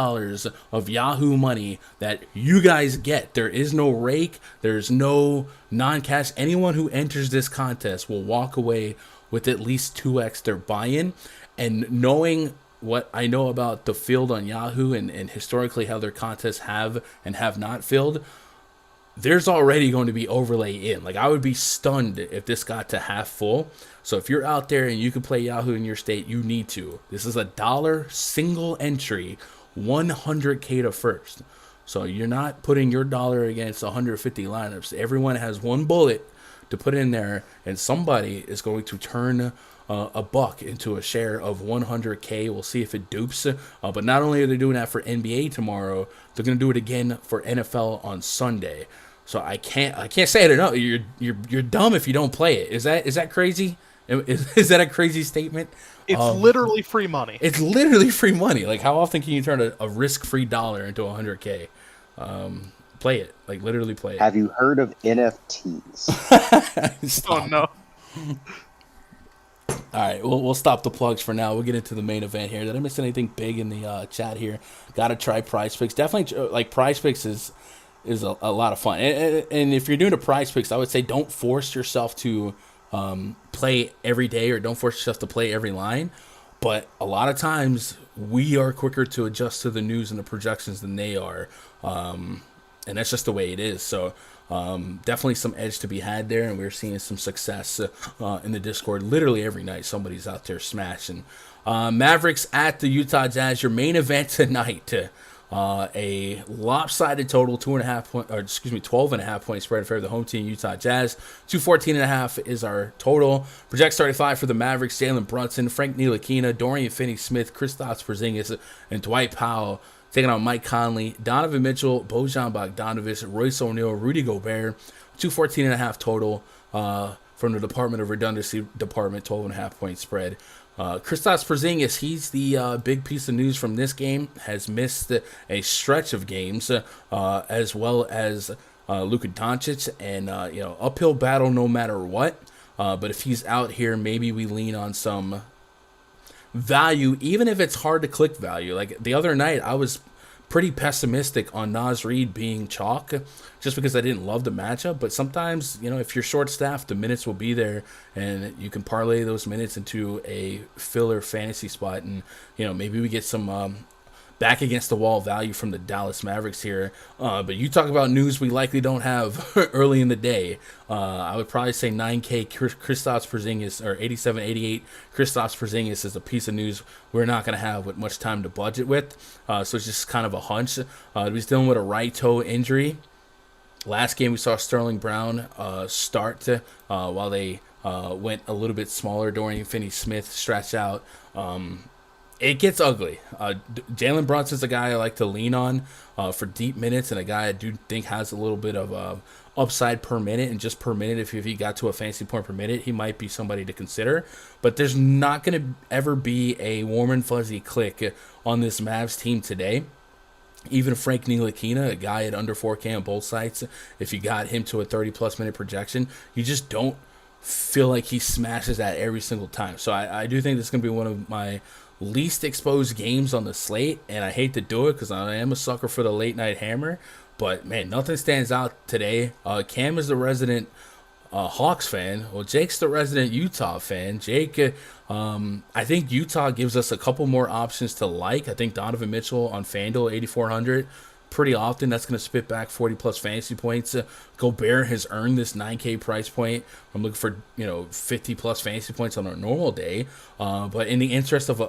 of Yahoo money that you guys get. There is no rake. There's no non-cash. Anyone who enters this contest will walk away with at least 2x their buy-in. And knowing what I know about the field on Yahoo and historically how their contests have and have not filled, there's already going to be overlay in. Like, I would be stunned if this got to half full. So if you're out there and you can play Yahoo in your state, you need to. This is $1 single entry, 100K to first. So you're not putting your dollar against 150 lineups. Everyone has one bullet to put in there, and somebody is going to turn a buck into a share of 100K. We'll see if it dupes. But not only are they doing that for NBA tomorrow, they're going to do it again for NFL on Sunday. So I can't say it enough. You're dumb if you don't play it. Is that crazy? Is that a crazy statement? It's literally free money. It's literally free money. Like, how often can you turn a risk-free dollar into 100K? Play it. Like, literally play it. Have you heard of NFTs? Oh, no. All right, we'll stop the plugs for now. We'll get into the main event here. Did I miss anything big in the chat here? Got to try PrizePicks. Definitely, like, PrizePicks is a lot of fun. And if you're doing a PrizePicks, I would say don't force yourself to play every day, or don't force yourself to play every line. But a lot of times we are quicker to adjust to the news and the projections than they are. And that's just the way it is. So definitely some edge to be had there. And we're seeing some success in the Discord. Literally every night somebody's out there smashing. Mavericks at the Utah Jazz, your main event tonight. A lopsided total, 12.5 point spread in favor of the home team, Utah Jazz. 214.5 is our total. Project 35 for the Mavericks, Jalen Brunson, Frank Ntilikina, Dorian Finney-Smith, Kristaps Porzingis, and Dwight Powell taking on Mike Conley, Donovan Mitchell, Bojan Bogdanovic, Royce O'Neal, Rudy Gobert. 214.5 total from the Department of Redundancy Department, 12.5 point spread. Kristaps Porzingis, he's the big piece of news from this game, has missed a stretch of games, as well as Luka Doncic, and uphill battle no matter what. But if he's out here, maybe we lean on some value, even if it's hard to click value. Like the other night, I was pretty pessimistic on Naz Reid being chalk, just because I didn't love the matchup. But sometimes, if you're short-staffed, the minutes will be there, and you can parlay those minutes into a filler fantasy spot. And, maybe we get some back against the wall value from the Dallas Mavericks here. But you talk about news we likely don't have early in the day. I would probably say 9K Kristaps Porzingis, or 87-88 Kristaps Porzingis is a piece of news we're not going to have with much time to budget with. So it's just kind of a hunch. He's dealing with a right toe injury. Last game we saw Sterling Brown start while they went a little bit smaller. Dorian Finney-Smith stretched out. It gets ugly. Jalen Brunson's a guy I like to lean on for deep minutes, and a guy I do think has a little bit of upside per minute, and just per minute, if he got to a fantasy point per minute, he might be somebody to consider. But there's not going to ever be a warm and fuzzy click on this Mavs team today. Even Frank Ntilikina, a guy at under 4K on both sites, if you got him to a 30-plus minute projection, you just don't feel like he smashes that every single time. So I do think this is going to be one of my least exposed games on the slate, and I hate to do it because I am a sucker for the late night hammer, but man, nothing stands out today. Cam is the resident Hawks fan. Well, Jake's the resident Utah fan. Jake, I think Utah gives us a couple more options to like. I think Donovan Mitchell on Fanduel 8,400 pretty often. That's going to spit back 40-plus fantasy points. Gobert has earned this 9K price point. I'm looking for 50-plus fantasy points on a normal day. But in the interest of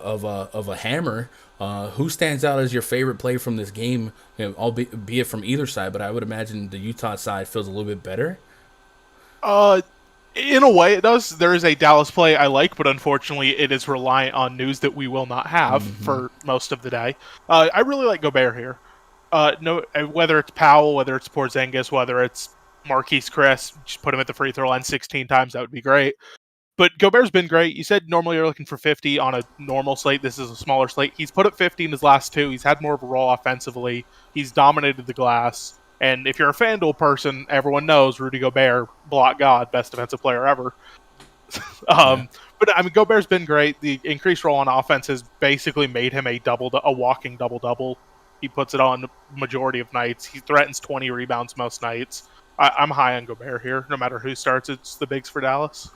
a hammer, who stands out as your favorite play from this game? Albeit be it from either side, but I would imagine the Utah side feels a little bit better. In a way, it does. There is a Dallas play I like, but unfortunately, it is reliant on news that we will not have for most of the day. I really like Gobert here. Whether it's Powell, whether it's Porzingis, whether it's Marquise Chris, just put him at the free throw line 16 times, that would be great. But Gobert's been great. You said normally you're looking for 50 on a normal slate. This is a smaller slate. He's put up 50 in his last two. He's had more of a role offensively. He's dominated the glass. And if you're a FanDuel person, everyone knows Rudy Gobert, block god, best defensive player ever. But I mean, Gobert's been great. The increased role on offense has basically made him a walking double-double. He puts it on majority of nights. He threatens 20 rebounds most nights. I'm high on Gobert here. No matter who starts, it's the bigs for Dallas.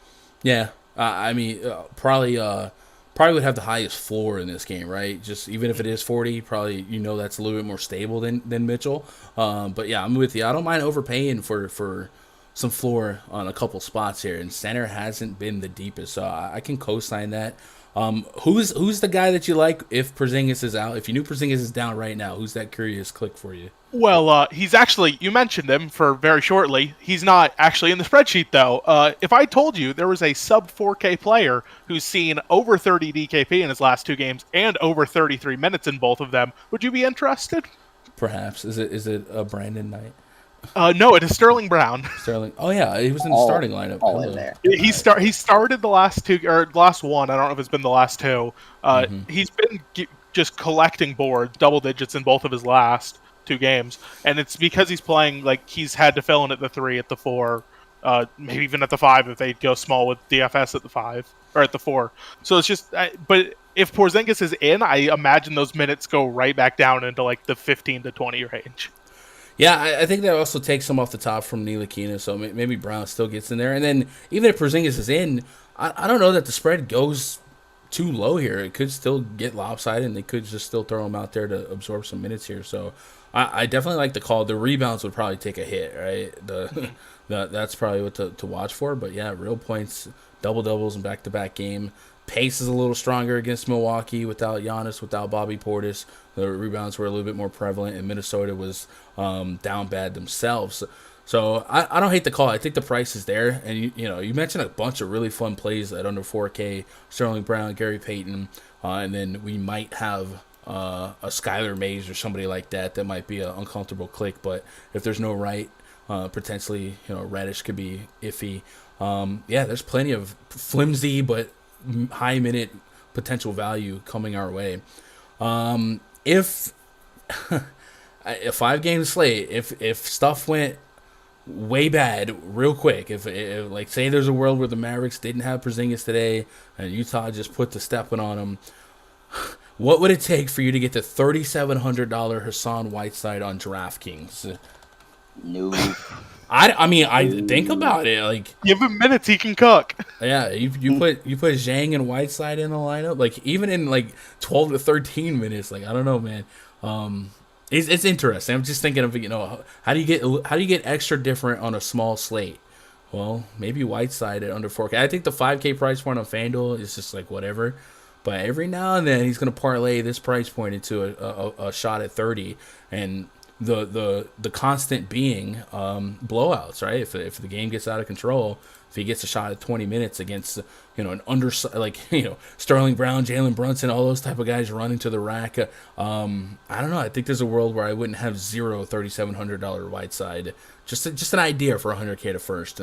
Yeah, I mean, probably would have the highest floor in this game, right? Just even if it is 40, probably that's a little bit more stable than Mitchell. But yeah, I'm with you. I don't mind overpaying for some floor on a couple spots here, and center hasn't been the deepest, so I can co-sign that. Who's the guy that you like if Porzingis is out? If you knew Porzingis is down right now, who's that curious click for you? Well, he's actually, you mentioned him for very shortly. He's not actually in the spreadsheet, though. If I told you there was a sub-4K player who's seen over 30 DKP in his last two games and over 33 minutes in both of them, would you be interested? Perhaps. Is it a Brandon Knight? No, it is Sterling Brown. Sterling. Oh yeah, he was in the starting lineup. All in there. He started the last two, or last one. I don't know if it's been the last two. He's been just collecting boards, double digits in both of his last two games, and it's because he's playing like he's had to fill in at the 3, at the 4, maybe even at the 5 if they go small with DFS at the 5 or at the 4. So it's just, but if Porzingis is in, I imagine those minutes go right back down into like the 15 to 20 range. Yeah, I think that also takes him off the top from Ntilikina, so maybe Brown still gets in there. And then even if Porzingis is in, I don't know that the spread goes too low here. It could still get lopsided, and they could just still throw him out there to absorb some minutes here. So I definitely like the call. The rebounds would probably take a hit, right? That's probably what to watch for. But yeah, real points, double-doubles in back-to-back game. Pace is a little stronger against Milwaukee without Giannis, without Bobby Portis. The rebounds were a little bit more prevalent, and Minnesota was down bad themselves. So I don't hate the call. I think the price is there. And, you mentioned a bunch of really fun plays at under 4K, Sterling Brown, Gary Payton, and then we might have a Skylar Mays or somebody like that might be an uncomfortable click. But if there's no right, potentially, Reddish could be iffy. Yeah, there's plenty of flimsy but high minute potential value coming our way. If a 5-game slate, if stuff went way bad real quick, if like say there's a world where the Mavericks didn't have Porzingis today and Utah just put the stepping on them, what would it take for you to get the $3,700 Hassan Whiteside on DraftKings? No. I mean, I think about it. Like, give him minutes, he can cook. Yeah, you put Zhang and Whiteside in the lineup. Like, even in like 12 to 13 minutes. Like, I don't know, man. It's interesting. I'm just thinking of how do you get extra different on a small slate? Well, maybe Whiteside at under 4K. I think the 5K price point on FanDuel is just like whatever. But every now and then he's gonna parlay this price point into a shot at 30 and. The constant being blowouts, right? If the game gets out of control, if he gets a shot at 20 minutes against an Sterling Brown, Jalen Brunson, all those type of guys running to the rack, I don't know. I think there's a world where I wouldn't have zero $3,700 Whiteside. Just an idea for 100K to first.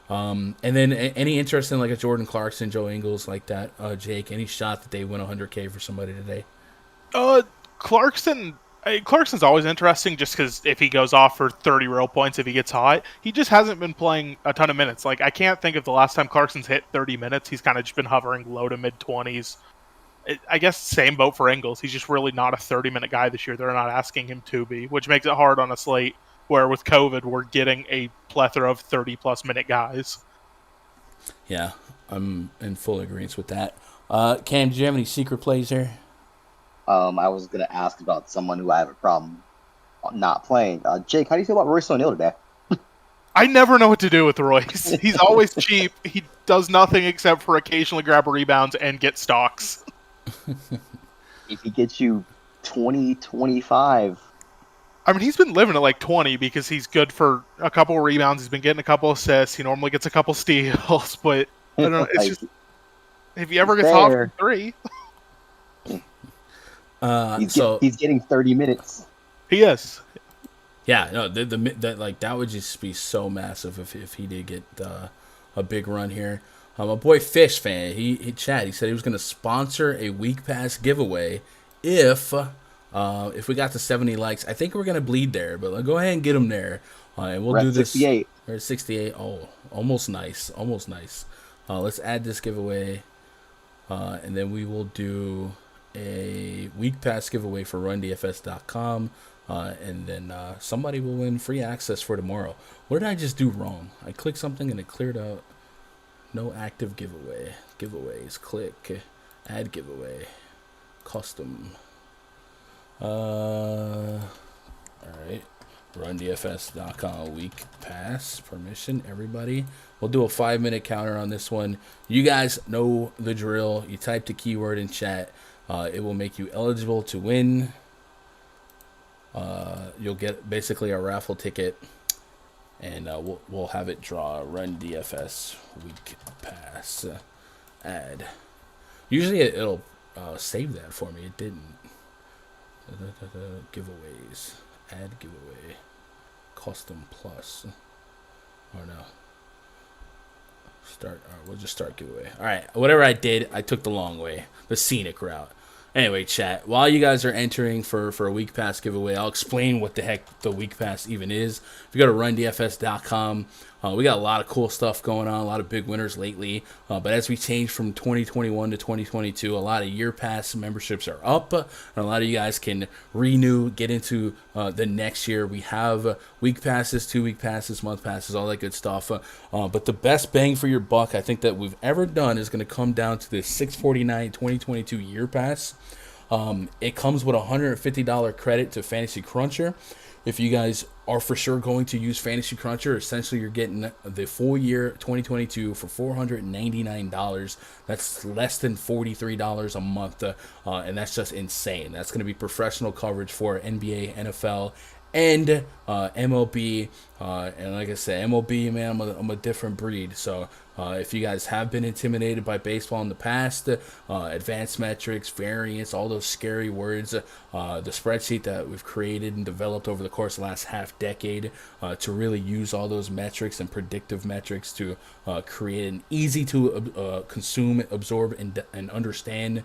And then any interest in like a Jordan Clarkson, Joe Ingles like that, Jake? Any shot that they win 100K for somebody today? Clarkson's always interesting just because if he goes off for 30 real points, if he gets hot, he just hasn't been playing a ton of minutes. Like, I can't think of the last time Clarkson's hit 30 minutes. He's kind of just been hovering low to mid-20s. I guess same boat for Ingles. He's just really not a 30-minute guy this year. They're not asking him to be, which makes it hard on a slate where with COVID, we're getting a plethora of 30-plus minute guys. Yeah, I'm in full agreement with that. Cam, do you have any secret plays here? I was going to ask about someone who I have a problem not playing. Jake, how do you feel about Royce O'Neal today? I never know what to do with Royce. He's always cheap. He does nothing except for occasionally grab rebounds and get stocks. If he gets you 20, 25. I mean, he's been living at like 20 because he's good for a couple of rebounds. He's been getting a couple assists. He normally gets a couple steals, but I don't know. It's just if he ever gets off from 3. He's getting 30 minutes. He is. Yeah, no, that would just be so massive if he did get a big run here. My boy Fish Fan, he said he was going to sponsor a week pass giveaway if we got to 70 likes. I think we're going to bleed there, but go ahead and get him there. And we'll We're do at this. 68. We're at 68. Oh, almost nice. Let's add this giveaway, and then we will do a week pass giveaway for RunDFS.com, and then somebody will win free access for tomorrow. What did I just do wrong? I clicked something and it cleared out. No active giveaway. Giveaways. Click. Add giveaway. Custom. Alright. RunDFS.com week pass. Permission. Everybody. We'll do a 5-minute counter on this one. You guys know the drill. You type the keyword in chat. It will make you eligible to win. You'll get basically a raffle ticket. And we'll have it draw Run DFS week pass ad. Usually it'll save that for me. It didn't. Giveaways. Add giveaway. Custom plus. Or no. Start. We'll just start giveaway. All right. Whatever I did, I took the long way. The scenic route. Anyway, chat, while you guys are entering for a week pass giveaway, I'll explain what the heck the week pass even is. If you go to rundfs.com, we got a lot of cool stuff going on, a lot of big winners lately. But as we change from 2021 to 2022, a lot of year pass memberships are up, and a lot of you guys can renew, get into the next year. We have week passes, 2-week passes, month passes, all that good stuff. But the best bang for your buck, I think, that we've ever done is going to come down to the $649 2022 year pass. It comes with a $150 credit to Fantasy Cruncher. If you guys are for sure going to use Fantasy Cruncher, essentially you're getting the full year 2022 for $499. That's less than $43 a month, and that's just insane. That's going to be professional coverage for NBA, NFL, and MLB. And like I said, MLB, man, I'm a different breed. So if you guys have been intimidated by baseball in the past, advanced metrics, variance, all those scary words, the spreadsheet that we've created and developed over the course of the last half decade to really use all those metrics and predictive metrics to create an easy to consume, absorb, and understand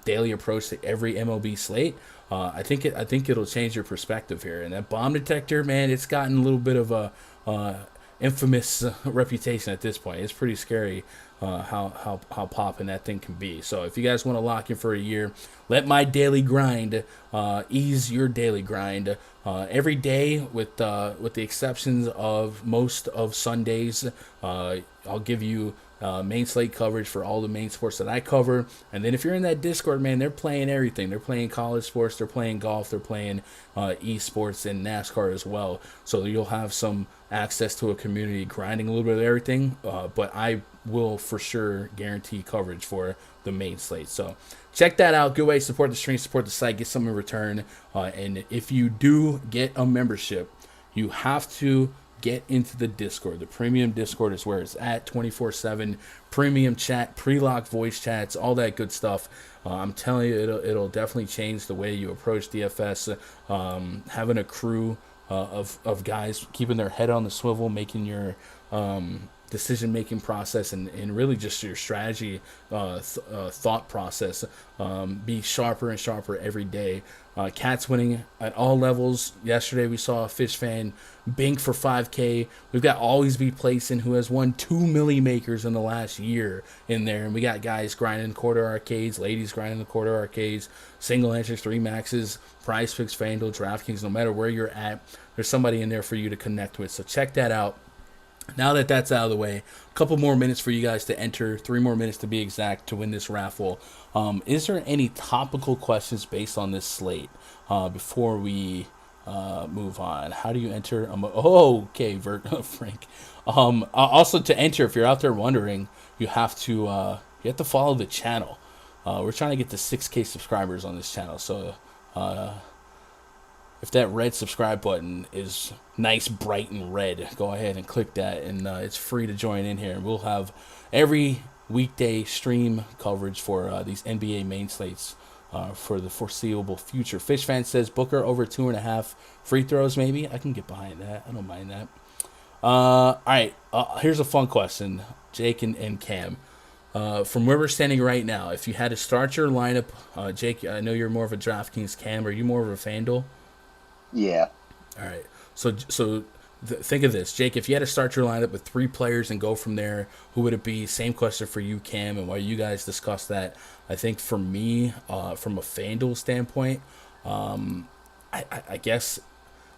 daily approach to every MLB slate. I think it'll change your perspective here. And that bomb detector, man, it's gotten a little bit of a infamous reputation at this point. It's pretty scary how popping that thing can be. So if you guys want to lock in for a year, let my daily grind ease your daily grind. Every day, with the exceptions of most of Sundays, I'll give you main slate coverage for all the main sports that I cover. And then if you're in that Discord, man, they're playing everything. They're playing college sports, they're playing golf, they're playing esports and NASCAR as well. So you'll have some access to a community grinding a little bit of everything. But I will for sure guarantee coverage for the main slate. So check that out. Good way to support the stream, support the site, get something in return. And if you do get a membership, you have to get into the Discord. The premium Discord is where it's at, 24/7 premium chat, pre-lock voice chats, all that good stuff. I'm telling you, it'll definitely change the way you approach DFS. Having a crew of guys keeping their head on the swivel, making your decision-making process and really just your strategy thought process be sharper and sharper every day. Cats winning at all levels. Yesterday we saw a Fish Fan bink for 5K. We've got Always Be Placing, who has won 2 milli makers in the last year in there. And we got guys grinding quarter arcades, ladies grinding the quarter arcades, single entries, 3 maxes, PrizePicks, Fanduel, DraftKings. No matter where you're at, there's somebody in there for you to connect with. So check that out. Now that that's out of the way, a couple more minutes for you guys to enter, 3 more minutes to be exact, to win this raffle. Is there any topical questions based on this slate before we move on? How do you enter? Okay, Frank. Also, to enter, if you're out there wondering, you have to follow the channel. We're trying to get to 6K subscribers on this channel, so if that red subscribe button is nice, bright, and red, go ahead and click that, and it's free to join in here. We'll have every weekday stream coverage for these NBA main slates for the foreseeable future. Fish Fan says Booker over 2.5 free throws, maybe. I can get behind that. I don't mind that. All right, here's a fun question. Jake and Cam. From where we're standing right now, if you had to start your lineup, Jake, I know you're more of a DraftKings. Cam, are you more of a Fanduel? Yeah. All right. So think of this, Jake. If you had to start your lineup with 3 players and go from there, who would it be? Same question for you, Cam, and while you guys discuss that, I think for me, from a Fanduel standpoint, I guess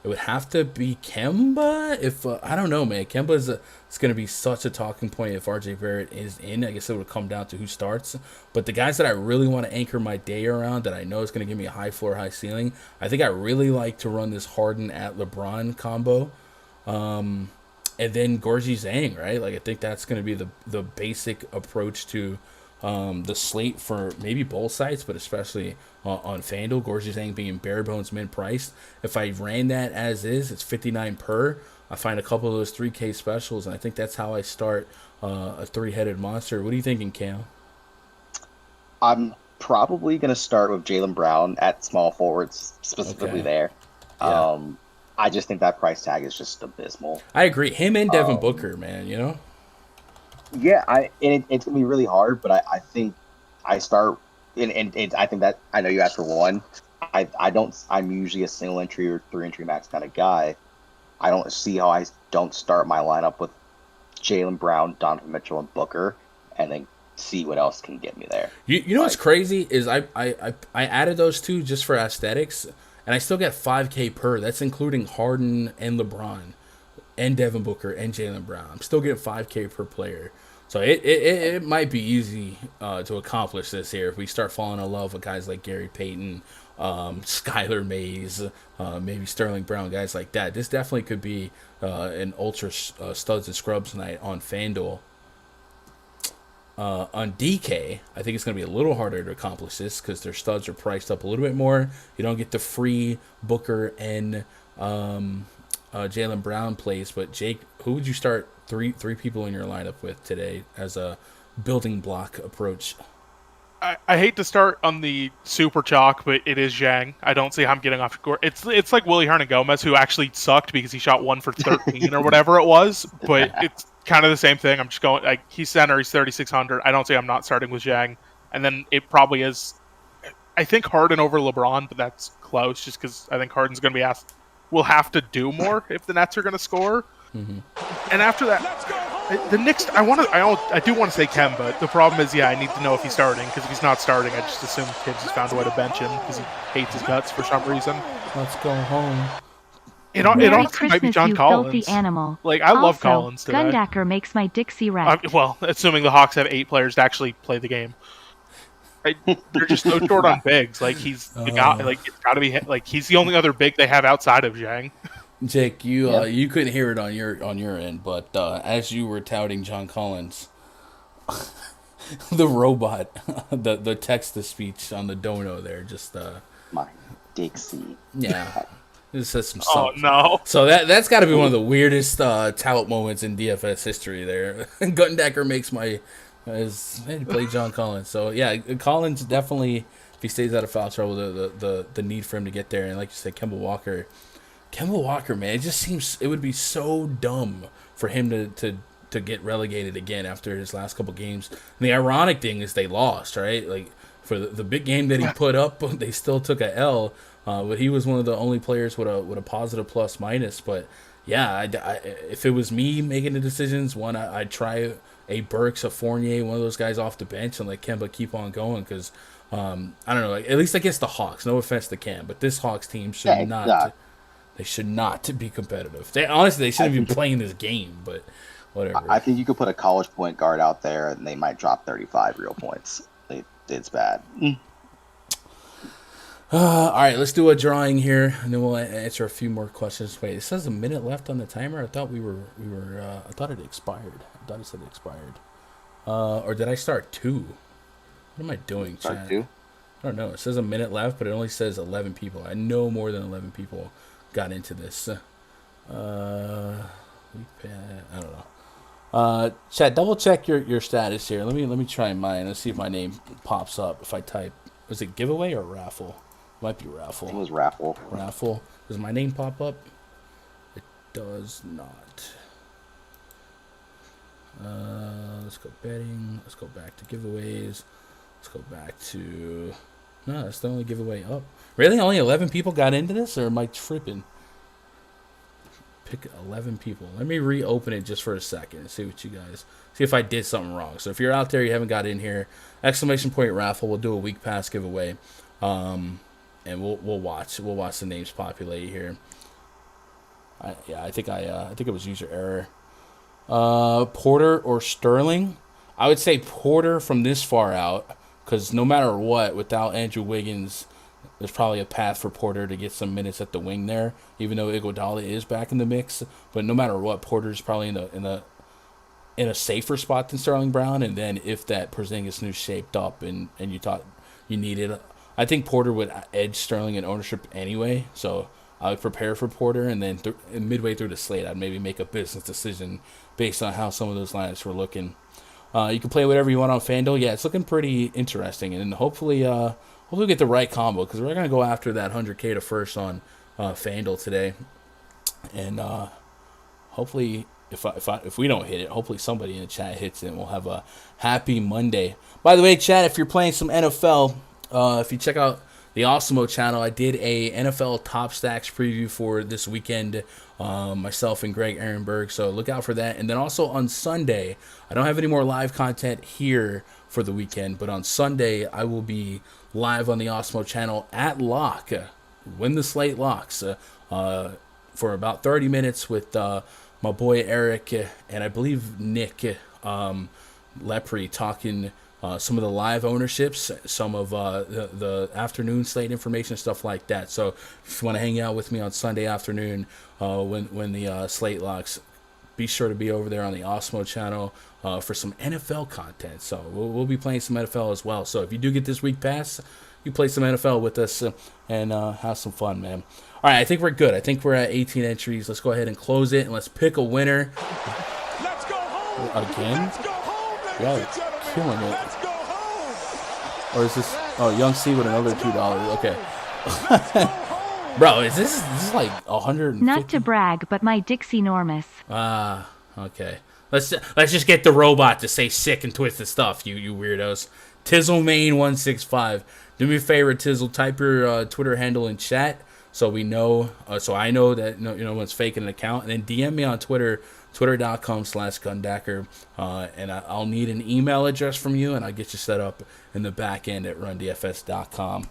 it would have to be Kemba. If I don't know, man, Kemba it's going to be such a talking point if RJ Barrett is in. I guess it would come down to who starts. But the guys that I really want to anchor my day around, that I know is going to give me a high floor, high ceiling, I think I really like to run this Harden at LeBron combo. And then Gorgie Zhang, right? Like, I think that's going to be the basic approach to the slate for maybe both sides, but especially on FanDuel. Gorgie Zhang being bare bones mid-priced. If I ran that as is, it's 59 per. I find a couple of those 3K specials, and I think that's how I start a 3-headed monster. What are you thinking, Cam? I'm probably going to start with Jaylen Brown at small forwards, specifically there. Yeah. I just think that price tag is just abysmal. I agree. Him and Devin Booker, man, you know? Yeah, it's going to be really hard, but I think I start, and I think that, I know you asked for one. I'm usually a single entry or 3 entry max kind of guy. I don't see how I don't start my lineup with Jaylen Brown, Donovan Mitchell, and Booker, and then see what else can get me there. You know what's crazy is I added those 2 just for aesthetics, and I still get 5K per. That's including Harden and LeBron and Devin Booker and Jaylen Brown. I'm still getting 5K per player. So it might be easy to accomplish this here if we start falling in love with guys like Gary Payton, Skylar Mays, maybe Sterling Brown, guys like that. This definitely could be an ultra studs and scrubs night on FanDuel. On DK, I think it's going to be a little harder to accomplish this because their studs are priced up a little bit more. You don't get the free Booker and Jaylen Brown plays. But Jake, who would you start three people in your lineup with today as a building block approach? I hate to start on the super chalk, but it is Zhang. I don't see how I'm getting off the court. It's like Willie Hernangomez, who actually sucked because he shot 1 for 13 or whatever it was. But it's kind of the same thing. I'm just going, like, he's center, he's 3,600. I don't see I'm not starting with Zhang. And then it probably is, I think Harden over LeBron, but that's close just because I think Harden's going to be asked, will have to do more if the Nets are going to score. Mm-hmm. And after that, the Knicks, I do want to say Kemba. The problem is, I need to know if he's starting, because if he's not starting, I just assume Tibbs has found a way to bench him because he hates his guts for some reason. Let's go home. It honestly might be John Collins. Animal. Like, I love Collins today. Gundacker makes my Dixie red. Well, assuming the Hawks have 8 players to actually play the game. Right? They're just so short on bigs. Like, he's the guy. Like, it's got to be like he's the only other big they have outside of Zhang. Jake, you couldn't hear it on your end, but as you were touting John Collins, the robot, the text to speech on the dono there, just my Dixie. Yeah, it says some. Oh no! So that's got to be one of the weirdest tout moments in DFS history. There, Gundacker makes my play John Collins. So yeah, Collins definitely, if he stays out of foul trouble, the need for him to get there, and like you said, Kemba Walker, man, it just seems it would be so dumb for him to get relegated again after his last couple games. And the ironic thing is they lost, right? Like, for the big game that he put up, they still took a L. But he was one of the only players with a positive plus minus. But yeah, if it was me making the decisions, I'd try a Burks, a Fournier, one of those guys off the bench, and let Kemba keep on going because I don't know, like, at least against the Hawks. No offense to Cam, but this Hawks team should not. They should not be competitive. They shouldn't be playing this game, but whatever. I think you could put a college point guard out there, and they might drop 35 real points. It's bad. All right, let's do a drawing here, and then we'll answer a few more questions. Wait, it says a minute left on the timer. I thought I thought it expired. I thought it said it expired. Or did I start 2? What am I doing, chat? Start 2? I don't know. It says a minute left, but it only says 11 people. I know more than 11 people got into this. I don't know. Chat, double check your status here. Let me try mine. Let's see if my name pops up if I type. Was it giveaway or raffle? Might be raffle. It was raffle. Raffle. Does my name pop up? It does not. Let's go betting. Let's go back to giveaways. Let's go back to... No, that's the only giveaway up. Really? Only 11 people got into this? Or am I tripping? Pick 11 people. Let me reopen it just for a second and see what you guys... See if I did something wrong. So if you're out there, you haven't got in here, exclamation point raffle. We'll do a week pass giveaway. And we'll watch. We'll watch the names populate here. I think it was user error. Porter or Sterling? I would say Porter from this far out, because no matter what, without Andrew Wiggins, there's probably a path for Porter to get some minutes at the wing there, even though Iguodala is back in the mix. But no matter what, Porter's probably in a safer spot than Sterling Brown. And then if that Porzingis news shaped up and you thought you needed, I think Porter would edge Sterling in ownership anyway. So I would prepare for Porter, and then midway through the slate, I'd maybe make a business decision based on how some of those lineups were looking. You can play whatever you want on Fanduel. Yeah, it's looking pretty interesting, and hopefully we'll get the right combo, because we're going to go after that 100K to first on Fanduel today. And hopefully, if we don't hit it, hopefully somebody in the chat hits it, and we'll have a happy Monday. By the way, chat, if you're playing some NFL, if you check out the Awesemo channel, I did a NFL Top Stacks preview for this weekend, myself and Greg Ehrenberg, so look out for that. And then also on Sunday, I don't have any more live content here for the weekend, but on Sunday, I will be live on the Awesemo channel at lock, when the slate locks, for about 30 minutes with my boy Eric and I believe Nick Lepre talking some of the live ownerships, some of the afternoon slate information, stuff like that. So if you want to hang out with me on Sunday afternoon when the slate locks, be sure to be over there on the Awesemo channel for some NFL content. So we'll be playing some NFL as well. So if you do get this week pass, you play some NFL with us and have some fun, man. All right, I think we're good. I think we're at 18 entries. Let's go ahead and close it, and let's pick a winner. Let's go home. Again? Let's go home, Y'all ladies are and gentlemen. killing it. Let's go home. Or is this... Oh, Young C with another $2. Okay. Let's go home. Bro, is this like 150? Not to brag, but my dick's enormous. Okay. Let's just get the robot to say sick and twisted stuff, you weirdos. TizzleMain165. Do me a favor, Tizzle. Type your Twitter handle in chat so we know. So I know that one's faking an account, and then DM me on Twitter, twitter.com/Gundacker, and I'll need an email address from you, and I'll get you set up in the back end at rundfs.com.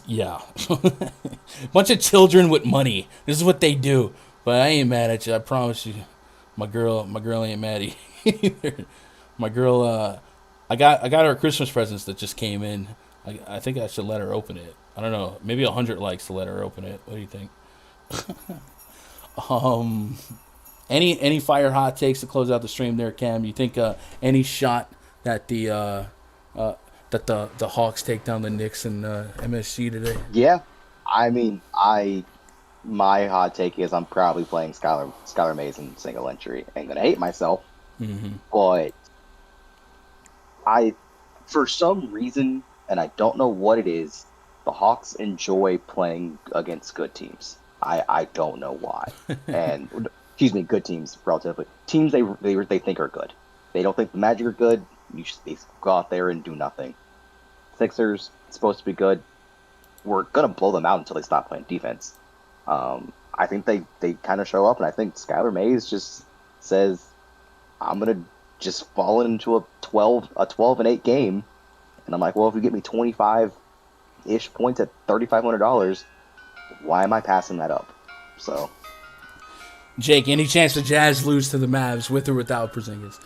Yeah. Bunch of children with money. This is what they do. But I ain't mad at you. I promise you. My girl ain't mad either. My girl, I got her Christmas presents that just came in. I think I should let her open it. I don't know. Maybe 100 likes to let her open it. What do you think? Any fire hot takes to close out the stream there, Cam? You think any shot that the Hawks take down the Knicks and MSG today? Yeah, I mean, my hot take is I'm probably playing Skylar Mason single entry. I'm gonna hate myself, but for some reason, and I don't know what it is, the Hawks enjoy playing against good teams. I don't know why. And excuse me, good teams relatively. Teams they think are good. They don't think the Magic are good. They go out there and do nothing. Sixers supposed to be good. We're gonna blow them out until they stop playing defense. I think they kind of show up, and I think Skylar Mays just says, "I'm gonna just fall into a 12-8 game," and I'm like, well, if you get me 25-ish points at $3,500, why am I passing that up? So, Jake, any chance the Jazz lose to the Mavs with or without Porzingis?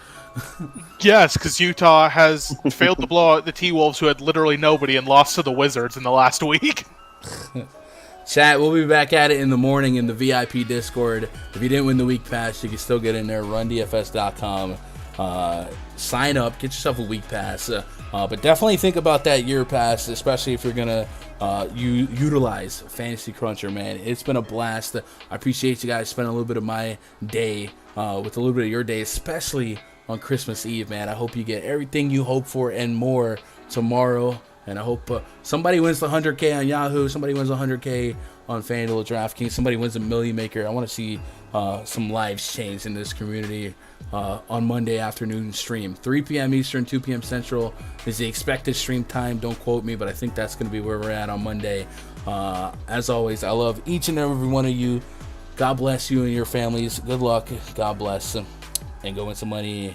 Yes, because Utah has failed to blow out the T-Wolves, who had literally nobody, and lost to the Wizards in the last week. Chat, we'll be back at it in the morning in the VIP Discord. If you didn't win the week pass, you can still get in there, rundfs.com. Sign up, get yourself a week pass. But definitely think about that year pass, especially if you're going to utilize Fantasy Cruncher, man. It's been a blast. I appreciate you guys spending a little bit of my day with a little bit of your day, especially on Christmas Eve, man. I hope you get everything you hope for and more tomorrow. And I hope somebody wins the 100K on Yahoo, somebody wins 100K on FanDuel, DraftKings. Somebody wins a million maker. I want to see some lives change in this community on Monday afternoon stream. 3 p.m. Eastern, 2 p.m. Central is the expected stream time. Don't quote me, but I think that's going to be where we're at on Monday. As always, I love each and every one of you. God bless you and your families. Good luck. God bless. And go win some money.